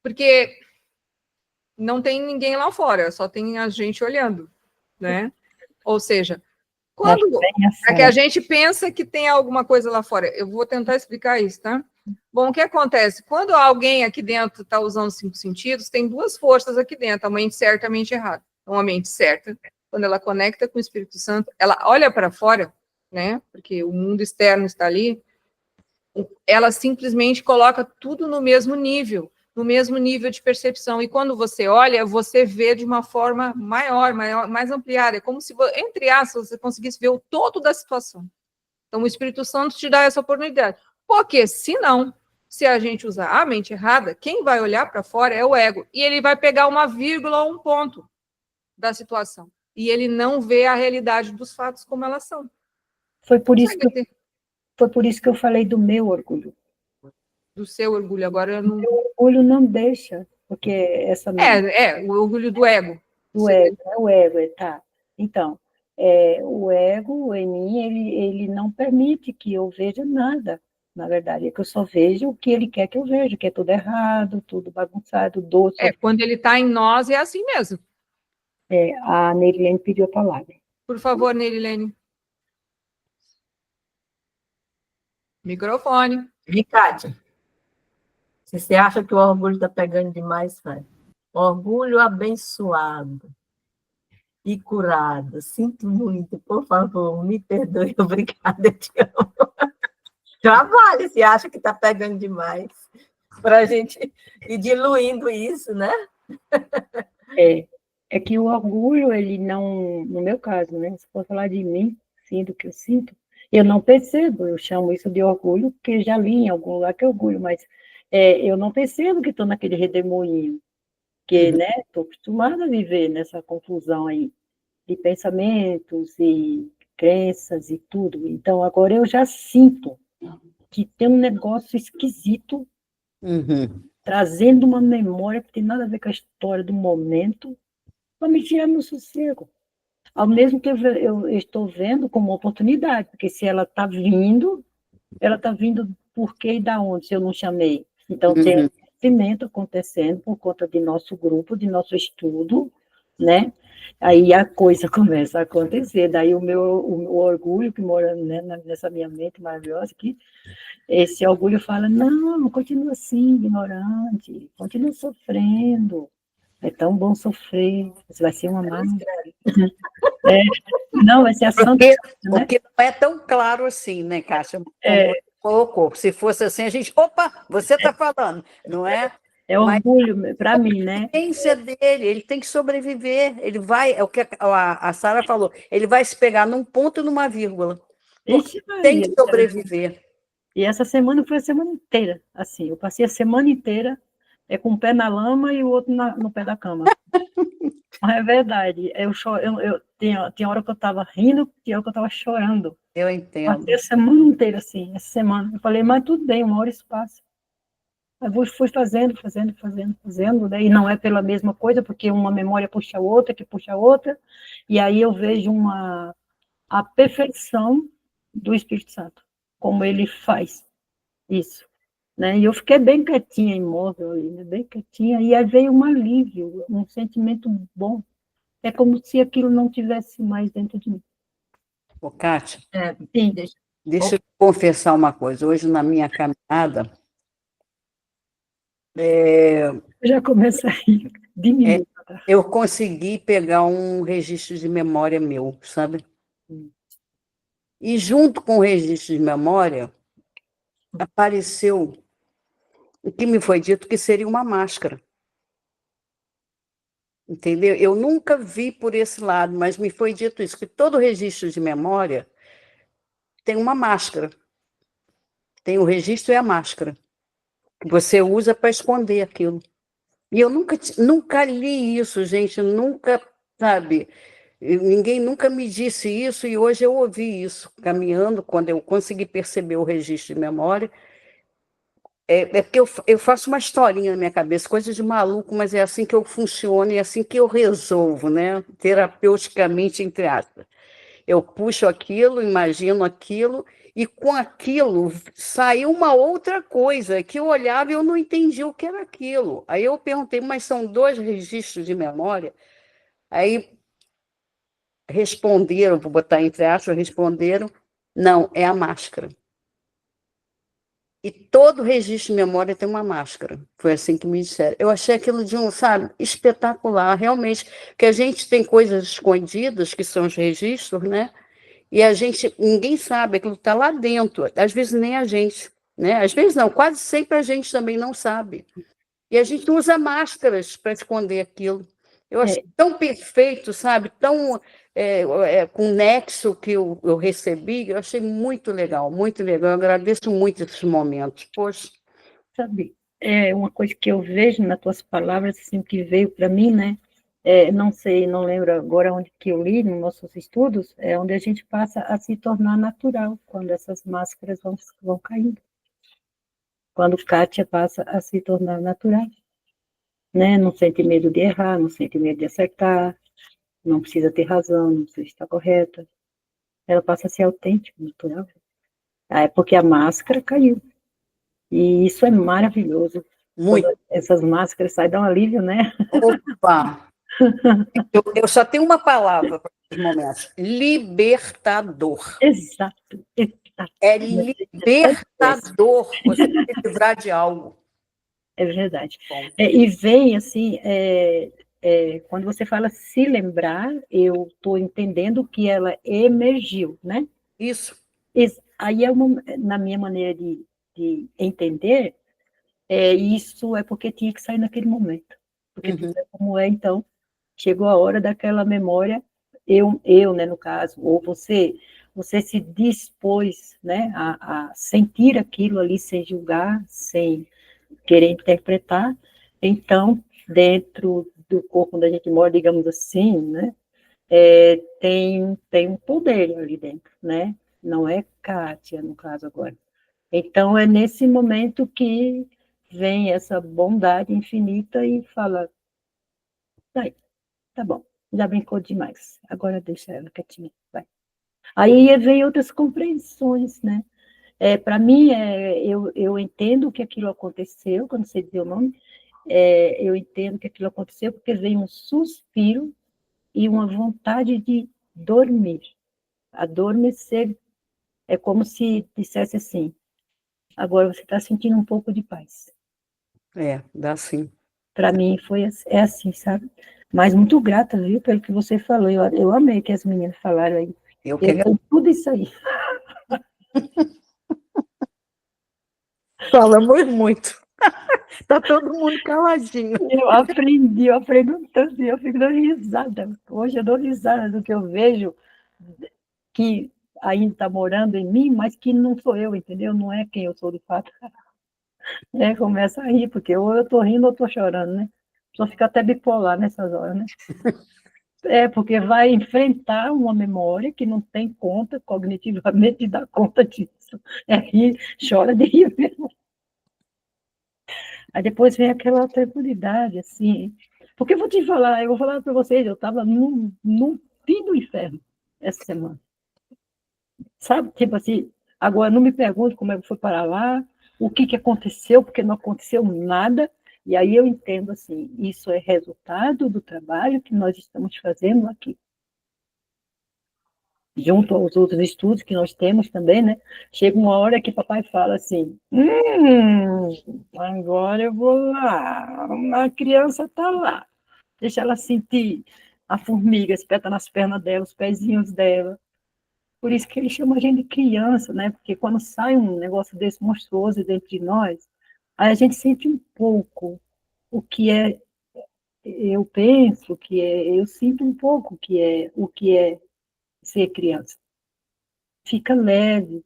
Porque não tem ninguém lá fora, só tem a gente olhando, né? Ou seja, quando é que a gente pensa que tem alguma coisa lá fora, eu vou tentar explicar isso, tá? Bom, o que acontece? Quando alguém aqui dentro está usando os 5 sentidos, tem 2 forças aqui dentro, a mente certa e a mente errada. Então, a mente certa, quando ela conecta com o Espírito Santo, ela olha para fora, né? Porque o mundo externo está ali, ela simplesmente coloca tudo no mesmo nível de percepção. E quando você olha, você vê de uma forma maior, mais ampliada. É como se, entre aspas, você conseguisse ver o todo da situação. Então, o Espírito Santo te dá essa oportunidade. Porque, se a gente usar a mente errada, quem vai olhar para fora é o ego. E ele vai pegar uma vírgula ou um ponto da situação. E ele não vê a realidade dos fatos como elas são. Foi por isso que eu falei do meu orgulho. Do seu orgulho. Agora eu não... O orgulho não deixa, porque essa... o orgulho do ego. Do ego, o ego, tá. Então, o ego em mim, ele não permite que eu veja nada, na verdade, é que eu só vejo o que ele quer que eu veja, que é tudo errado, tudo bagunçado, doce. Quando ele está em nós, é assim mesmo. A Nerilene pediu a palavra. Por favor, Nerilene. Microfone. Ricardo, se você acha que o orgulho está pegando demais, vai. Orgulho abençoado e curado. Sinto muito, por favor, me perdoe, obrigada, te amo. Trabalhe se acha que está pegando demais, para a gente ir diluindo isso, né? É que o orgulho, ele não, no meu caso, né, se for falar de mim, sim, do que eu sinto, eu não percebo, eu chamo isso de orgulho, porque já li em algum lugar que é orgulho, mas eu não percebo que estou naquele redemoinho, porque, né, estou acostumada a viver nessa confusão aí, de pensamentos e crenças e tudo, então agora eu já sinto que tem um negócio esquisito, trazendo uma memória que tem nada a ver com a história do momento, para me tirar meu sossego. Ao mesmo que eu estou vendo como oportunidade, porque se ela está vindo por quê e da onde, se eu não chamei? Então, tem um crescimento acontecendo por conta de nosso grupo, de nosso estudo, né? Aí a coisa começa a acontecer, daí o orgulho que mora, né, nessa minha mente maravilhosa aqui, esse orgulho fala, não, continua assim, ignorante, continua sofrendo, é tão bom sofrer, você vai ser uma mãe. Não, vai ser a santa, né? Porque não é tão claro assim, né, Kátia? Como colocou. Se fosse assim, a gente, opa, você está falando, não é? É orgulho para mim, né? A ciência dele, ele tem que sobreviver, ele vai, é o que a Sara falou, ele vai se pegar num ponto e numa vírgula. Ixi, Tem que sobreviver. E essa semana foi a semana inteira, assim, eu passei a semana inteira com o pé na lama e o outro no pé da cama. Mas é verdade, tinha hora que eu estava rindo, tinha hora que eu estava chorando. Eu entendo. Passei a semana inteira, assim, essa semana. Eu falei, mas tudo bem, uma hora isso passa. Eu fui fazendo, né? E não é pela mesma coisa, porque uma memória puxa a outra, que puxa a outra, e aí eu vejo a perfeição do Espírito Santo, como ele faz isso, né? E eu fiquei bem quietinha, imóvel ali, né? Bem quietinha, e aí veio um alívio, um sentimento bom. É como se aquilo não tivesse mais dentro de mim. Ô, Kátia, Sim. deixa eu confessar uma coisa. Hoje, na minha caminhada, Já começa a rir de mim. eu consegui pegar um registro de memória meu, sabe? E junto com o registro de memória, apareceu o que me foi dito que seria uma máscara. Entendeu? Eu nunca vi por esse lado, mas me foi dito isso, que todo registro de memória tem uma máscara. Tem o registro e a máscara, que você usa para esconder aquilo. E eu nunca li isso, gente, nunca, sabe? Ninguém nunca me disse isso, e hoje eu ouvi isso, caminhando, quando eu consegui perceber o registro de memória. É porque eu faço uma historinha na minha cabeça, coisa de maluco, mas é assim que eu funciono e é assim que eu resolvo, né? Terapeuticamente, entre aspas. Eu puxo aquilo, imagino aquilo, e com aquilo saiu uma outra coisa, que eu olhava e eu não entendia o que era aquilo. Aí eu perguntei, mas são dois registros de memória? Aí responderam, vou botar entre aspas, responderam, não, é a máscara. E todo registro de memória tem uma máscara. Foi assim que me disseram. Eu achei aquilo de sabe, espetacular, realmente, que a gente tem coisas escondidas, que são os registros, né? E ninguém sabe, aquilo está lá dentro. Às vezes nem a gente, né? Às vezes não, quase sempre a gente também não sabe. E a gente usa máscaras para esconder aquilo. Eu achei tão perfeito, sabe? Tão com o nexo que eu recebi, eu achei muito legal, muito legal. Eu agradeço muito esses momentos. Poxa. Sabe, é uma coisa que eu vejo nas tuas palavras, assim, que veio para mim, né? Não sei, não lembro agora onde que eu li, nos nossos estudos, é onde a gente passa a se tornar natural, quando essas máscaras vão caindo. Quando Kátia passa a se tornar natural, né? Não sente medo de errar, não sente medo de acertar, não precisa ter razão, não precisa estar correta. Ela passa a ser autêntica, natural. É porque a máscara caiu. E isso é maravilhoso. Quando Muito. essas máscaras saem, dá um alívio, né? Opa! Eu só tenho uma palavra para esses momentos: libertador. Exato. É libertador você se livrar de algo. É verdade. Bom, E vem, assim, quando você fala se lembrar, eu estou entendendo que ela emergiu, né? isso. Aí, na minha maneira de entender, isso é porque tinha que sair naquele momento. Porque tu vê como é, então, chegou a hora daquela memória, né, no caso, ou você se dispôs, né, a sentir aquilo ali sem julgar, sem querer interpretar, então, dentro do corpo onde a gente mora, digamos assim, né, tem um poder ali dentro, né, não é Kátia, no caso agora. Então, é nesse momento que vem essa bondade infinita e fala, tá, aí, tá bom, já brincou demais, agora deixa ela quietinha, vai. Aí vem outras compreensões, né? Para mim, eu entendo que aquilo aconteceu, quando você diz o nome, eu entendo que aquilo aconteceu porque veio um suspiro e uma vontade de dormir. Adormecer é como se dissesse assim, agora você está sentindo um pouco de paz. Dá sim. Para mim é assim, sabe? Mas muito grata, viu, pelo que você falou. Eu amei que as meninas falaram aí. Eu Eu que tudo isso aí. falamos muito. Está todo mundo caladinho. Eu aprendo tanto, e eu fico dando risada. Hoje eu dou risada do que eu vejo que ainda está morando em mim, mas que não sou eu, entendeu? Não é quem eu sou de fato. Começa a rir, porque ou eu estou rindo ou estou chorando, né? Só fica até bipolar nessas horas, né? Porque vai enfrentar uma memória que não tem conta, cognitivamente, de dar conta disso. Rir, chora de rir mesmo. Aí depois vem aquela tranquilidade, assim. Porque eu vou falar para vocês, eu estava num fim do inferno essa semana. Sabe? Tipo assim, agora não me pergunte como é que foi parar lá, o que aconteceu, porque não aconteceu nada. E aí eu entendo assim, isso é resultado do trabalho que nós estamos fazendo aqui. Junto aos outros estudos que nós temos também, né? Chega uma hora que papai fala assim, agora eu vou lá, a criança está lá, deixa ela sentir a formiga, espeta nas pernas dela, os pezinhos dela. Por isso que ele chama a gente de criança, né? Porque quando sai um negócio desse monstruoso dentro de nós, aí a gente sente um pouco o que é, eu penso que eu sinto um pouco o que é ser criança. Fica leve,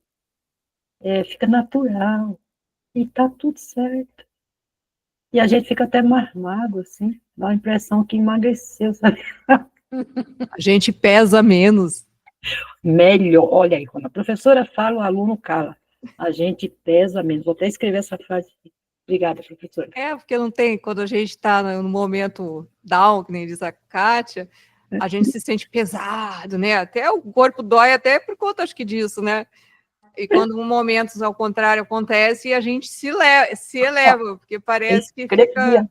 fica natural, e tá tudo certo. E a gente fica até mais magro, assim, dá a impressão que emagreceu, sabe? A gente pesa menos. Melhor, olha aí, quando a professora fala, o aluno cala. A gente pesa menos. Vou até escrever essa frase. Obrigada, professora. Porque não tem, quando a gente está no momento down, que nem diz a Kátia, a gente se sente pesado, né? Até o corpo dói, até por conta, acho que disso, né? E quando momentos ao contrário acontece, a gente se eleva, porque parece que fica,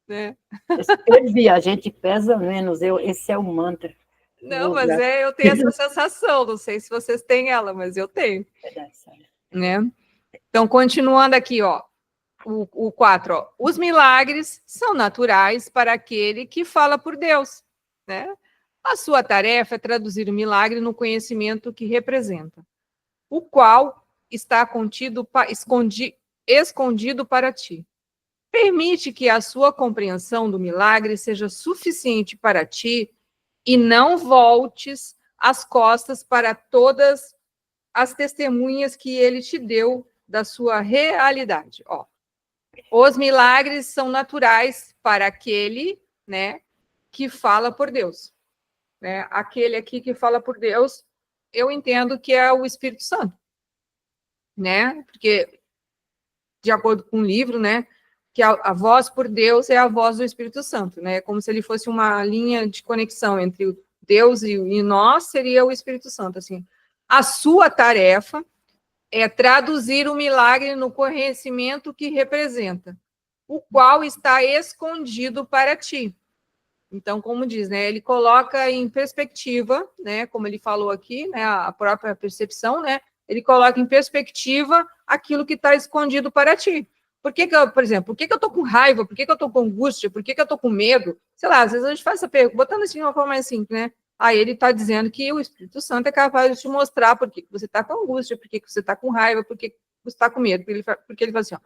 né? Escrevi, a gente pesa menos. Esse é o mantra. Não, mas eu tenho essa sensação, não sei se vocês têm ela, mas eu tenho. Né? Então, continuando aqui, ó, o 4, ó. Os milagres são naturais para aquele que fala por Deus, né? A sua tarefa é traduzir o milagre no conhecimento que representa, o qual está escondido para ti. Permite que a sua compreensão do milagre seja suficiente para ti e não voltes as costas para todas as testemunhas que ele te deu da sua realidade. Ó, os milagres são naturais para aquele, né, que fala por Deus. Né? Aquele aqui que fala por Deus, eu entendo que é o Espírito Santo, né? Porque, de acordo com o livro, né, que a voz por Deus é a voz do Espírito Santo, né? Como se ele fosse uma linha de conexão entre Deus e nós, seria o Espírito Santo, assim. A sua tarefa é traduzir o milagre no conhecimento que representa, o qual está escondido para ti. Então, como diz, né, ele coloca em perspectiva, né, como ele falou aqui, né, a própria percepção, né, ele coloca em perspectiva aquilo que está escondido para ti. Por que eu, por exemplo, por que eu estou com raiva? Por que eu estou com angústia? Por que eu estou com medo? Sei lá, às vezes a gente faz essa pergunta, botando assim de uma forma mais simples, né? Aí ele está dizendo que o Espírito Santo é capaz de te mostrar por que você está com angústia, por que você está com raiva, por que você está com medo. Porque ele fala assim, ó,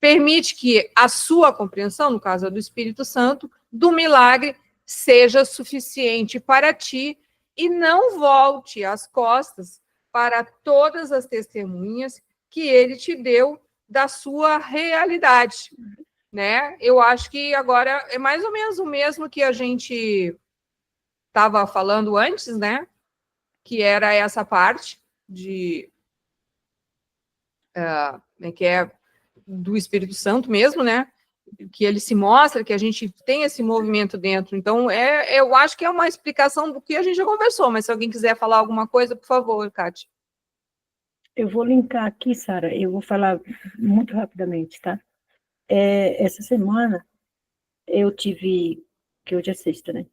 permite que a sua compreensão, no caso do Espírito Santo, do milagre, seja suficiente para ti e não volte as costas para todas as testemunhas que ele te deu da sua realidade, né? Eu acho que agora é mais ou menos o mesmo que a gente estava falando antes, né? Que era essa parte de que é do Espírito Santo mesmo, né? Que ele se mostra, que a gente tem esse movimento dentro. Então, eu acho que é uma explicação do que a gente já conversou, mas se alguém quiser falar alguma coisa, por favor, Kátia. Eu vou linkar aqui, Sara, eu vou falar muito rapidamente, tá? Essa semana, eu tive, que hoje é sexta, né?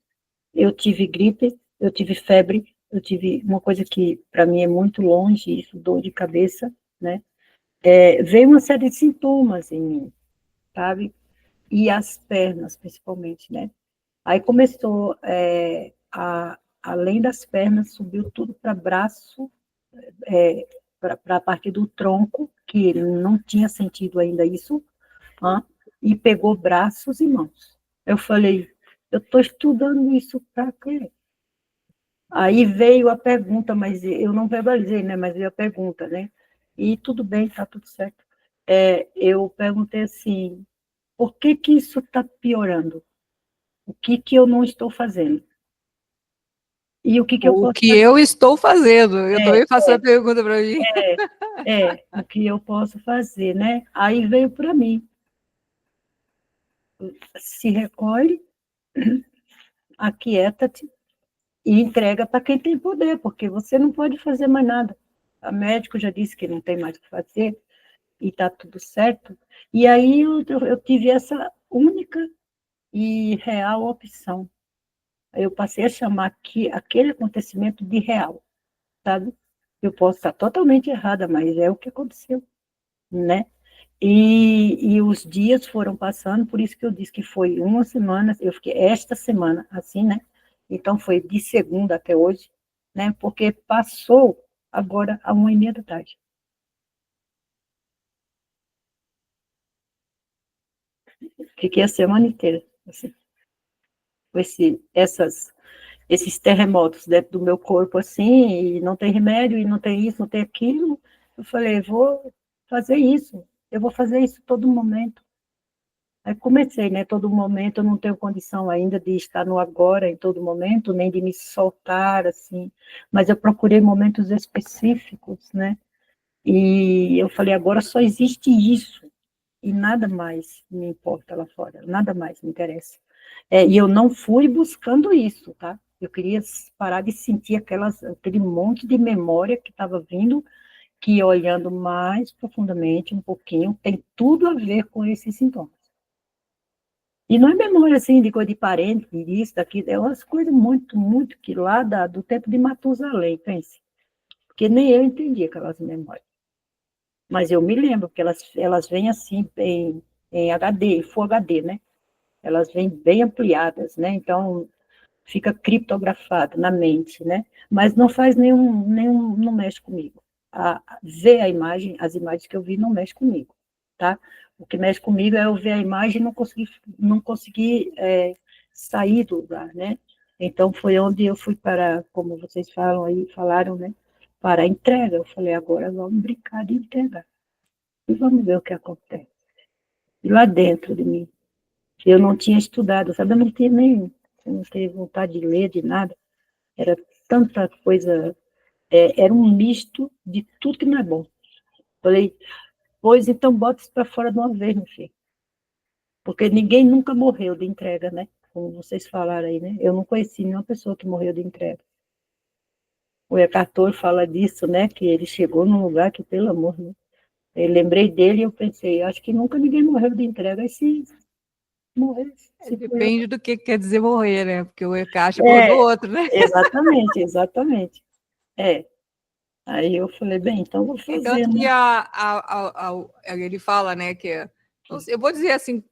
Eu tive gripe, eu tive febre, eu tive uma coisa que, para mim, é muito longe, isso, dor de cabeça, né? Veio uma série de sintomas em mim, sabe? E as pernas, principalmente, né? Aí começou, além das pernas, subiu tudo para braço, para a parte do tronco, que ele não tinha sentido ainda isso, e pegou braços e mãos. Eu falei, eu estou estudando isso para quê? Aí veio a pergunta, mas eu não verbalizei, né? Mas veio a pergunta, né? E tudo bem, está tudo certo. Eu perguntei assim, por que isso está piorando? O que eu não estou fazendo? E o que eu posso fazer? Eu estou fazendo. Eu também faço a pergunta para mim. O que eu posso fazer, né? Aí veio para mim. Se recolhe, aquieta-te e entrega para quem tem poder, porque você não pode fazer mais nada. A médico já disse que não tem mais o que fazer e está tudo certo. E aí eu tive essa única e real opção. Eu passei a chamar aquele acontecimento de real, sabe? Eu posso estar totalmente errada, mas é o que aconteceu, né? E os dias foram passando, por isso que eu disse que foi uma semana, eu fiquei esta semana assim, né? Então foi de segunda até hoje, né? Porque passou agora a 1h30 da tarde. Fiquei a semana inteira, assim, com esses terremotos dentro do meu corpo, assim, e não tem remédio, e não tem isso, não tem aquilo. Eu falei, vou fazer isso, eu vou fazer isso todo momento. Aí comecei, né? Todo momento eu não tenho condição ainda de estar no agora em todo momento, nem de me soltar, assim, mas eu procurei momentos específicos, né? E eu falei, agora só existe isso, e nada mais me importa lá fora, nada mais me interessa. E eu não fui buscando isso, tá? Eu queria parar de sentir aquele monte de memória que estava vindo, que olhando mais profundamente um pouquinho, tem tudo a ver com esses sintomas. E não é memória assim de coisa de parente, disso, daquilo, é umas coisas muito, muito que lá do tempo de Matusalém, pense. Porque nem eu entendi aquelas memórias. Mas eu me lembro, porque elas vêm assim, em HD, Full HD, né? Elas vêm bem ampliadas, né? Então, fica criptografado na mente, né? Mas não faz não mexe comigo. Ver a imagem, as imagens que eu vi não mexe comigo, tá? O que mexe comigo é eu ver a imagem e não conseguir sair do lugar, né? Então, foi onde eu fui para, como vocês falaram, né? Para a entrega. Eu falei, agora vamos brincar de entregar. E vamos ver o que acontece. E lá dentro de mim, eu não tinha estudado, sabe? Eu não tinha vontade de ler, de nada. Era tanta coisa, era um misto de tudo que não é bom. Falei, pois então bota isso para fora de uma vez, meu filho. Porque ninguém nunca morreu de entrega, né? Como vocês falaram aí, né? Eu não conheci nenhuma pessoa que morreu de entrega. O Eckhart Tolle fala disso, né? Que ele chegou num lugar que, pelo amor, né? Eu lembrei dele e eu pensei, acho que nunca ninguém morreu de entrega. Aí se morrer, se Depende do que quer dizer morrer, né? Porque o Eckhart chamou do outro, né? exatamente, exatamente. Aí eu falei, bem, então vou fazer, Tanto que né? ele fala, né, não sei, eu vou dizer assim,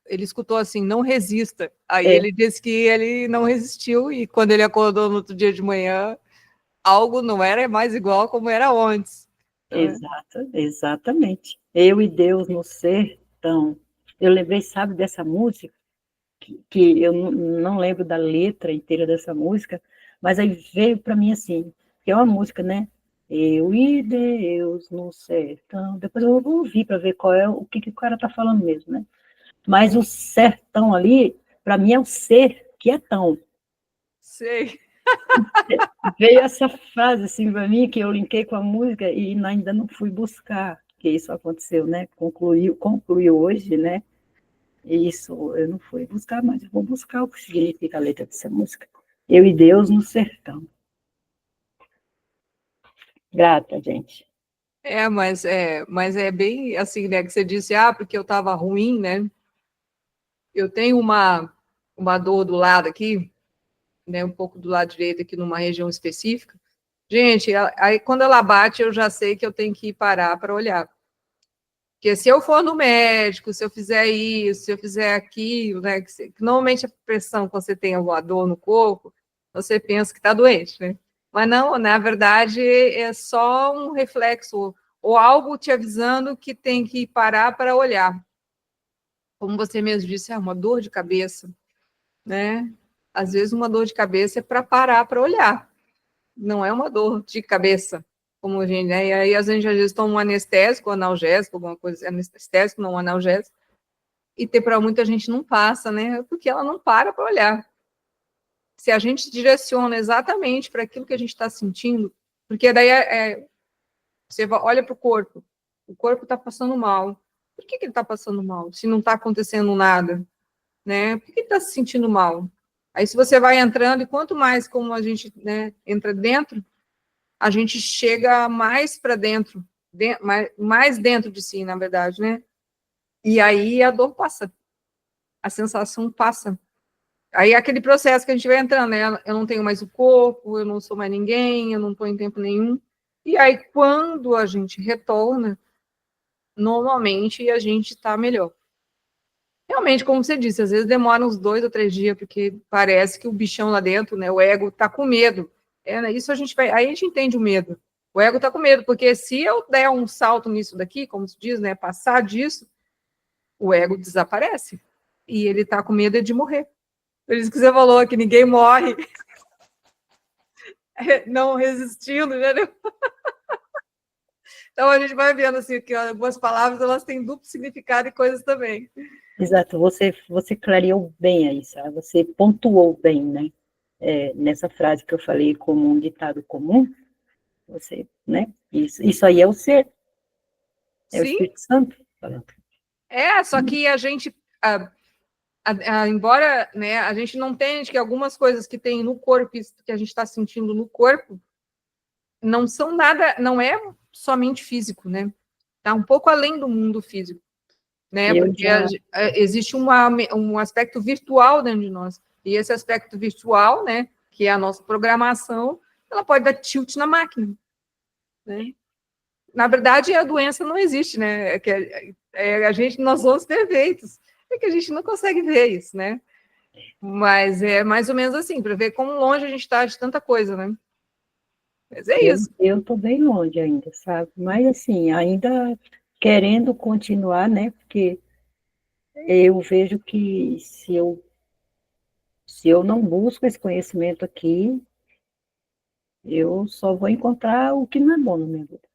ele escutou assim, não resista. Aí ele disse que ele não resistiu e quando ele acordou no outro dia de manhã, algo não era mais igual como era antes. Exatamente. Eu e Deus no sertão. Eu lembrei, sabe, dessa música, que eu não lembro da letra inteira dessa música, mas aí veio para mim assim, que é uma música, né? Eu e Deus no sertão. Depois eu vou ouvir para ver qual é o que o cara tá falando mesmo, né? Mas o sertão ali, para mim, é o ser quietão. Sei. Veio essa frase assim para mim que eu linkei com a música e ainda não fui buscar, que isso aconteceu, né? Concluiu hoje, né? E isso eu não fui buscar, mas eu vou buscar o que significa a letra dessa música. Eu e Deus no sertão. Grata, gente. Mas é bem assim, né, que você disse, porque eu estava ruim, né? Eu tenho uma dor do lado aqui, né, um pouco do lado direito aqui numa região específica. Gente, aí quando ela bate, eu já sei que eu tenho que parar para olhar. Porque se eu for no médico, se eu fizer isso, se eu fizer aquilo, né? Que normalmente a pressão, quando você tem alguma dor no corpo, você pensa que está doente, né? Mas não, na verdade, é só um reflexo, ou algo te avisando que tem que parar para olhar. Como você mesmo disse, é uma dor de cabeça, né? Às vezes uma dor de cabeça é para parar para olhar, não é uma dor de cabeça, como a gente, né? E aí às vezes toma um anestésico, analgésico, alguma coisa, anestésico, não analgésico, e para muita gente não passa, né? Porque ela não para olhar. Se a gente direciona exatamente para aquilo que a gente está sentindo, porque daí você olha para o corpo está passando mal. Por que ele está passando mal? Se não está acontecendo nada, né? Por que ele está se sentindo mal? Aí se você vai entrando, e quanto mais como a gente, né, entra dentro, a gente chega mais para dentro, mais dentro de si, na verdade, né? E aí a dor passa, a sensação passa. Aí é aquele processo que a gente vai entrando, né? Eu não tenho mais o corpo, eu não sou mais ninguém, eu não estou em tempo nenhum. E aí, quando a gente retorna, normalmente a gente está melhor. Realmente, como você disse, às vezes demora uns 2 ou 3 dias, porque parece que o bichão lá dentro, né, o ego está com medo. Isso a gente vai, aí a gente entende o medo. O ego está com medo, porque se eu der um salto nisso daqui, como se diz, né, passar disso, o ego desaparece. E ele está com medo de morrer. Por isso que você falou que ninguém morre não resistindo, entendeu? Então a gente vai vendo assim que algumas palavras elas têm duplo significado e coisas também. Exato, você clareou bem aí, sabe? Você pontuou bem, né? Nessa frase que eu falei como um ditado comum, você, né? Isso aí é o ser, é o Sim, Espírito Santo falando. só que a gente, embora, né, a gente não entende que algumas coisas que tem no corpo, que a gente está sentindo no corpo, não são nada, não é somente físico, né? Está um pouco além do mundo físico, né? Porque existe um aspecto virtual dentro de nós. E esse aspecto virtual, né, que é a nossa programação, ela pode dar tilt na máquina, né? Na verdade, a doença não existe, né? Nós somos perfeitos. É que a gente não consegue ver isso, né? Mas é mais ou menos assim, para ver como longe a gente está de tanta coisa, né? Mas é isso. Eu estou bem longe ainda, sabe? Mas, assim, ainda querendo continuar, né? Porque eu vejo que se eu não busco esse conhecimento aqui, eu só vou encontrar o que não é bom na minha vida.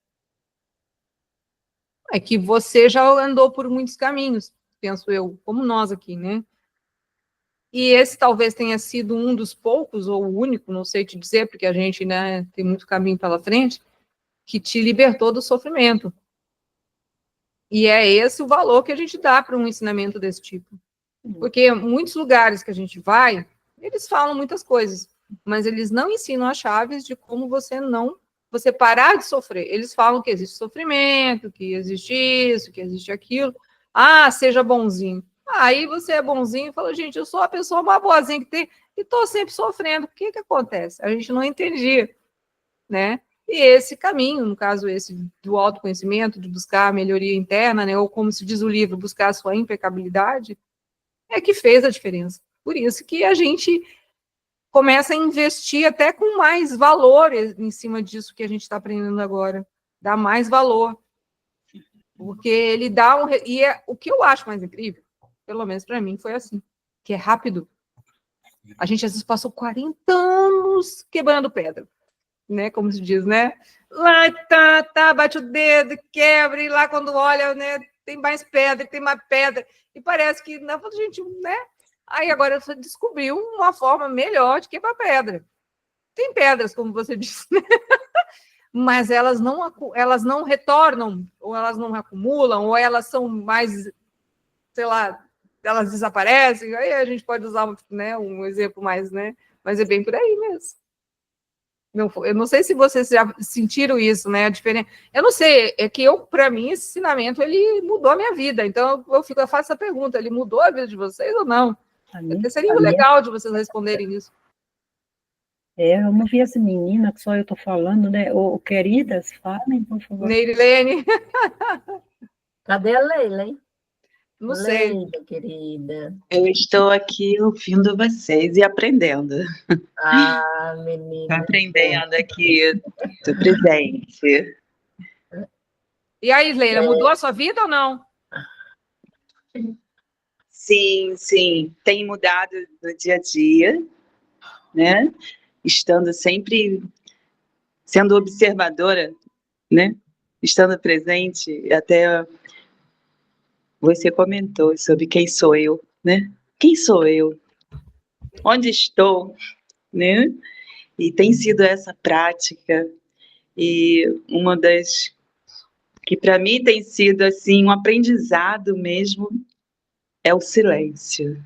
É que você já andou por muitos caminhos, penso eu, como nós aqui, né? E esse talvez tenha sido um dos poucos, ou o único, não sei te dizer, porque a gente, né, tem muito caminho pela frente, que te libertou do sofrimento. E é esse o valor que a gente dá para um ensinamento desse tipo. Porque muitos lugares que a gente vai, eles falam muitas coisas, mas eles não ensinam as chaves de como você parar de sofrer. Eles falam que existe sofrimento, que existe isso, que existe aquilo. Ah, seja bonzinho. Aí você é bonzinho e fala, gente, eu sou a pessoa mais boazinha que tem e estou sempre sofrendo. O que acontece? A gente não entendia, né? E esse caminho, no caso esse do autoconhecimento, de buscar a melhoria interna, né, ou como se diz o livro, buscar a sua impecabilidade, é que fez a diferença. Por isso que a gente começa a investir até com mais valor em cima disso que a gente está aprendendo agora. Dá mais valor. Porque ele dá o que eu acho mais incrível, pelo menos para mim, foi assim, que é rápido. A gente às vezes passou 40 anos quebrando pedra, né? Como se diz, né? Lá bate o dedo, quebra, e lá quando olha, né? Tem mais pedra, tem mais pedra. E parece que, na gente, né? Aí agora você descobriu uma forma melhor de quebrar pedra. Tem pedras, como você disse, né? Mas elas não retornam, ou elas não acumulam, ou elas são mais, sei lá, elas desaparecem. Aí a gente pode usar, né, um exemplo mais, né? Mas é bem por aí mesmo. Eu não sei se vocês já sentiram isso, né? A diferença. Eu não sei, é que para mim, esse ensinamento ele mudou a minha vida. Então eu faço essa pergunta: ele mudou a vida de vocês ou não? Porque seria legal de vocês responderem isso. Eu não vi essa menina, que só eu estou falando, né? Queridas, falem, por favor. Neilene. Cadê a Leila, hein? Não sei. Leila, querida. Eu estou aqui ouvindo vocês e aprendendo. Ah, menina. Estou aprendendo aqui, estou presente. E aí, Leila, mudou a sua vida ou não? Sim, sim, tem mudado no dia a dia, né? Estando sempre sendo observadora, né? Estando presente, até você comentou sobre quem sou eu, né? Quem sou eu? Onde estou, né? E tem sido essa prática, e uma das que para mim tem sido assim um aprendizado mesmo é o silêncio.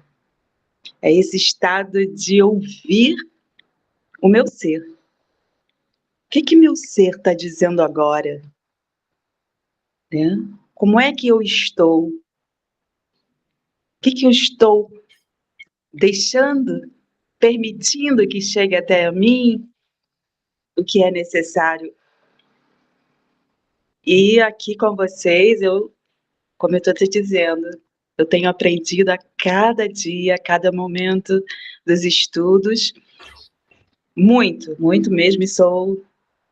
É esse estado de ouvir o meu ser. O que meu ser está dizendo agora? Né? Como é que eu estou? O que eu estou deixando, permitindo que chegue até mim o que é necessário? E aqui com vocês, como eu estou te dizendo, eu tenho aprendido a cada dia, a cada momento dos estudos, muito, muito mesmo, e sou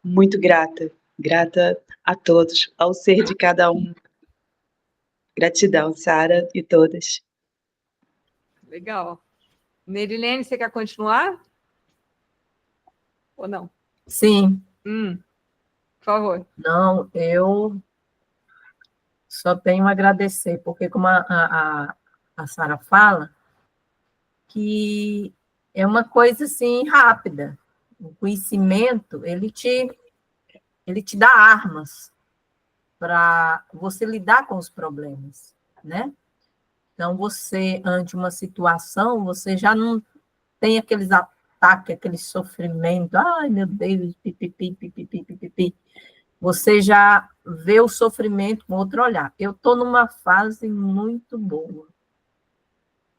muito grata. Grata a todos, ao ser de cada um. Gratidão, Sara e todas. Legal. Nerilene, você quer continuar? Ou não? Sim. Por favor. Não, eu só tenho a agradecer, porque como a a Sara fala, que é uma coisa, assim, rápida. O conhecimento, ele te dá armas para você lidar com os problemas, né? Então, você, ante uma situação, você já não tem aqueles ataques, aquele sofrimento, ai, meu Deus, pipipi, pipipi, pipipi. Você já vê o sofrimento com outro olhar. Eu estou numa fase muito boa,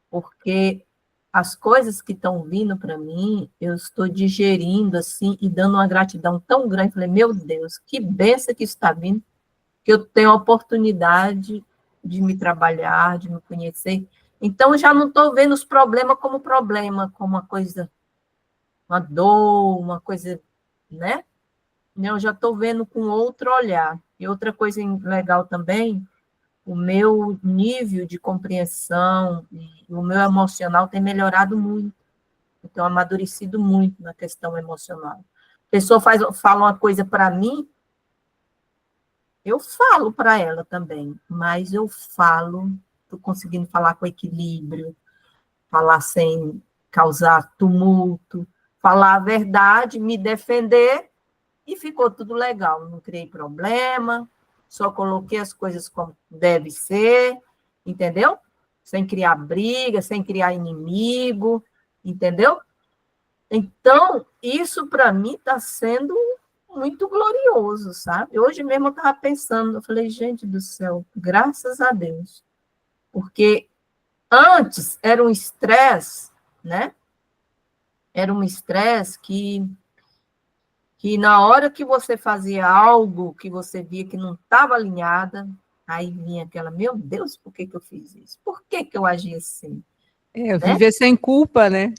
porque as coisas que estão vindo para mim, eu estou digerindo, assim, e dando uma gratidão tão grande. Falei, meu Deus, que benção que está vindo, que eu tenho a oportunidade de me trabalhar, de me conhecer. Então, já não estou vendo os problemas como problema, como uma coisa, uma dor, uma coisa, né? Eu já estou vendo com outro olhar. E outra coisa legal também, o meu nível de compreensão e o meu emocional tem melhorado muito. Eu tenho amadurecido muito na questão emocional. A pessoa fala uma coisa para mim, eu falo para ela também, mas eu falo, estou conseguindo falar com equilíbrio, falar sem causar tumulto, falar a verdade, me defender, e ficou tudo legal. Não criei problema, só coloquei as coisas como deve ser, entendeu? Sem criar briga, sem criar inimigo, entendeu? Então, isso para mim está sendo muito glorioso, sabe? Hoje mesmo eu estava pensando, eu falei, gente do céu, graças a Deus. Porque antes era um estresse, né? Era um estresse que na hora que você fazia algo que você via que não estava alinhada, aí vinha aquela, meu Deus, por que eu fiz isso? Por que eu agi assim? Né? Viver sem culpa, né?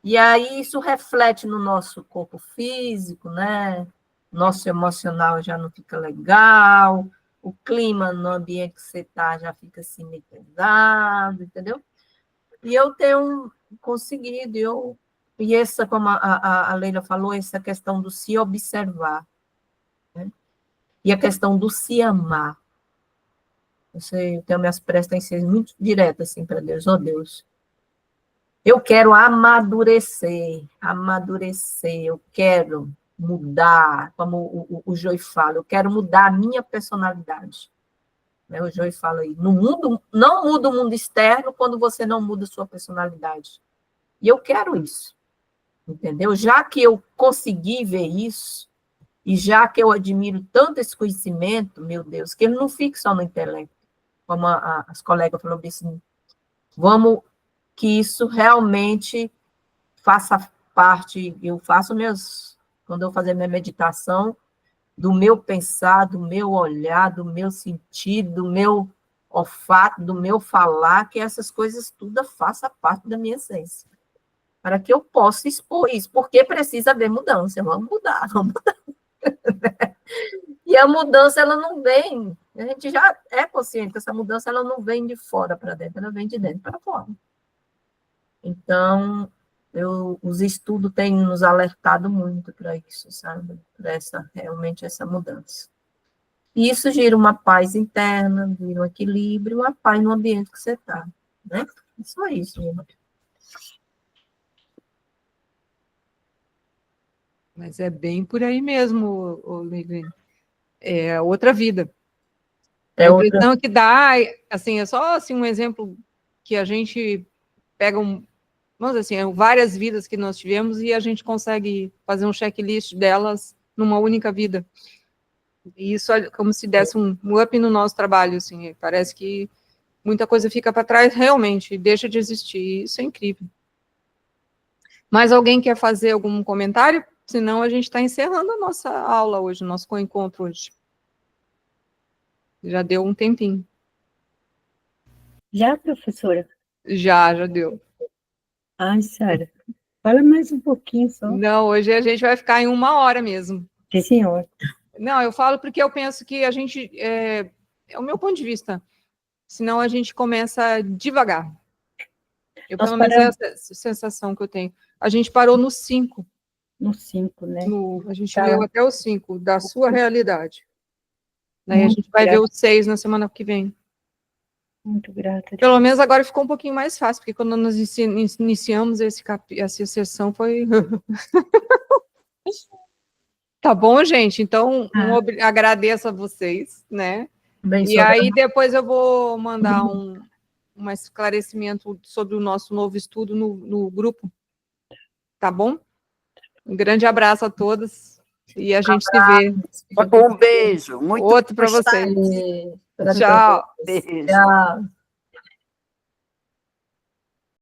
E aí isso reflete no nosso corpo físico, né? Nosso emocional já não fica legal, o clima no ambiente que você está já fica assim meio pesado, entendeu? E eu tenho conseguido, e essa, como a Leila falou, essa questão do se observar, né? E a questão do se amar. Eu tenho minhas preces têm sido muito diretas assim, para Deus, oh Deus, eu quero amadurecer, eu quero mudar, como o Joy fala, eu quero mudar a minha personalidade. Né? O Joy fala aí, no mundo, não muda o mundo externo quando você não muda a sua personalidade. E eu quero isso, entendeu? Já que eu consegui ver isso, e já que eu admiro tanto esse conhecimento, meu Deus, que ele não fique só no intelecto, como as colegas falaram assim, vamos que isso realmente faça parte, quando eu fazer minha meditação, do meu pensar, do meu olhar, do meu sentir, do meu olfato, do meu falar, que essas coisas tudo façam parte da minha essência. Para que eu possa expor isso, porque precisa haver mudança, vamos mudar. E a mudança, ela não vem, a gente já é consciente que essa mudança, ela não vem de fora para dentro, ela vem de dentro para fora. Então, os estudos têm nos alertado muito para isso, sabe? Para realmente essa mudança. E isso gira uma paz interna, gira um equilíbrio, uma paz no ambiente que você está, né? Só isso, minha irmã. Mas é bem por aí mesmo, Leilene. É outra vida. A impressão que dá, assim, é só assim, um exemplo que a gente pega vamos dizer assim, várias vidas que nós tivemos e a gente consegue fazer um checklist delas numa única vida. E isso é como se desse um up no nosso trabalho, assim, parece que muita coisa fica para trás, realmente, deixa de existir, isso é incrível. Mais alguém quer fazer algum comentário? Senão a gente está encerrando a nossa aula hoje, o nosso encontro hoje. Já deu um tempinho. Já, professora? Já deu. Ai, Sara, fala mais um pouquinho só. Não, hoje a gente vai ficar em 1 hora mesmo. Sim, senhor. Não, eu falo porque eu penso que a gente, é o meu ponto de vista, senão a gente começa devagar. Pelo menos é essa sensação que eu tenho. A gente parou no 5. No 5, né? A gente leu até o 5, da sua realidade. Daí a Muito gente vai ver o 6 na semana que vem. Muito grata. Pelo menos agora ficou um pouquinho mais fácil, porque quando nós iniciamos essa sessão foi... Tá bom, gente? Então, agradeço a vocês, né? E aí depois eu vou mandar um esclarecimento sobre o nosso novo estudo no grupo. Tá bom? Um grande abraço a todos e a gente se vê. Um beijo. Muito outro para vocês. Tchau. Beijo. Tchau.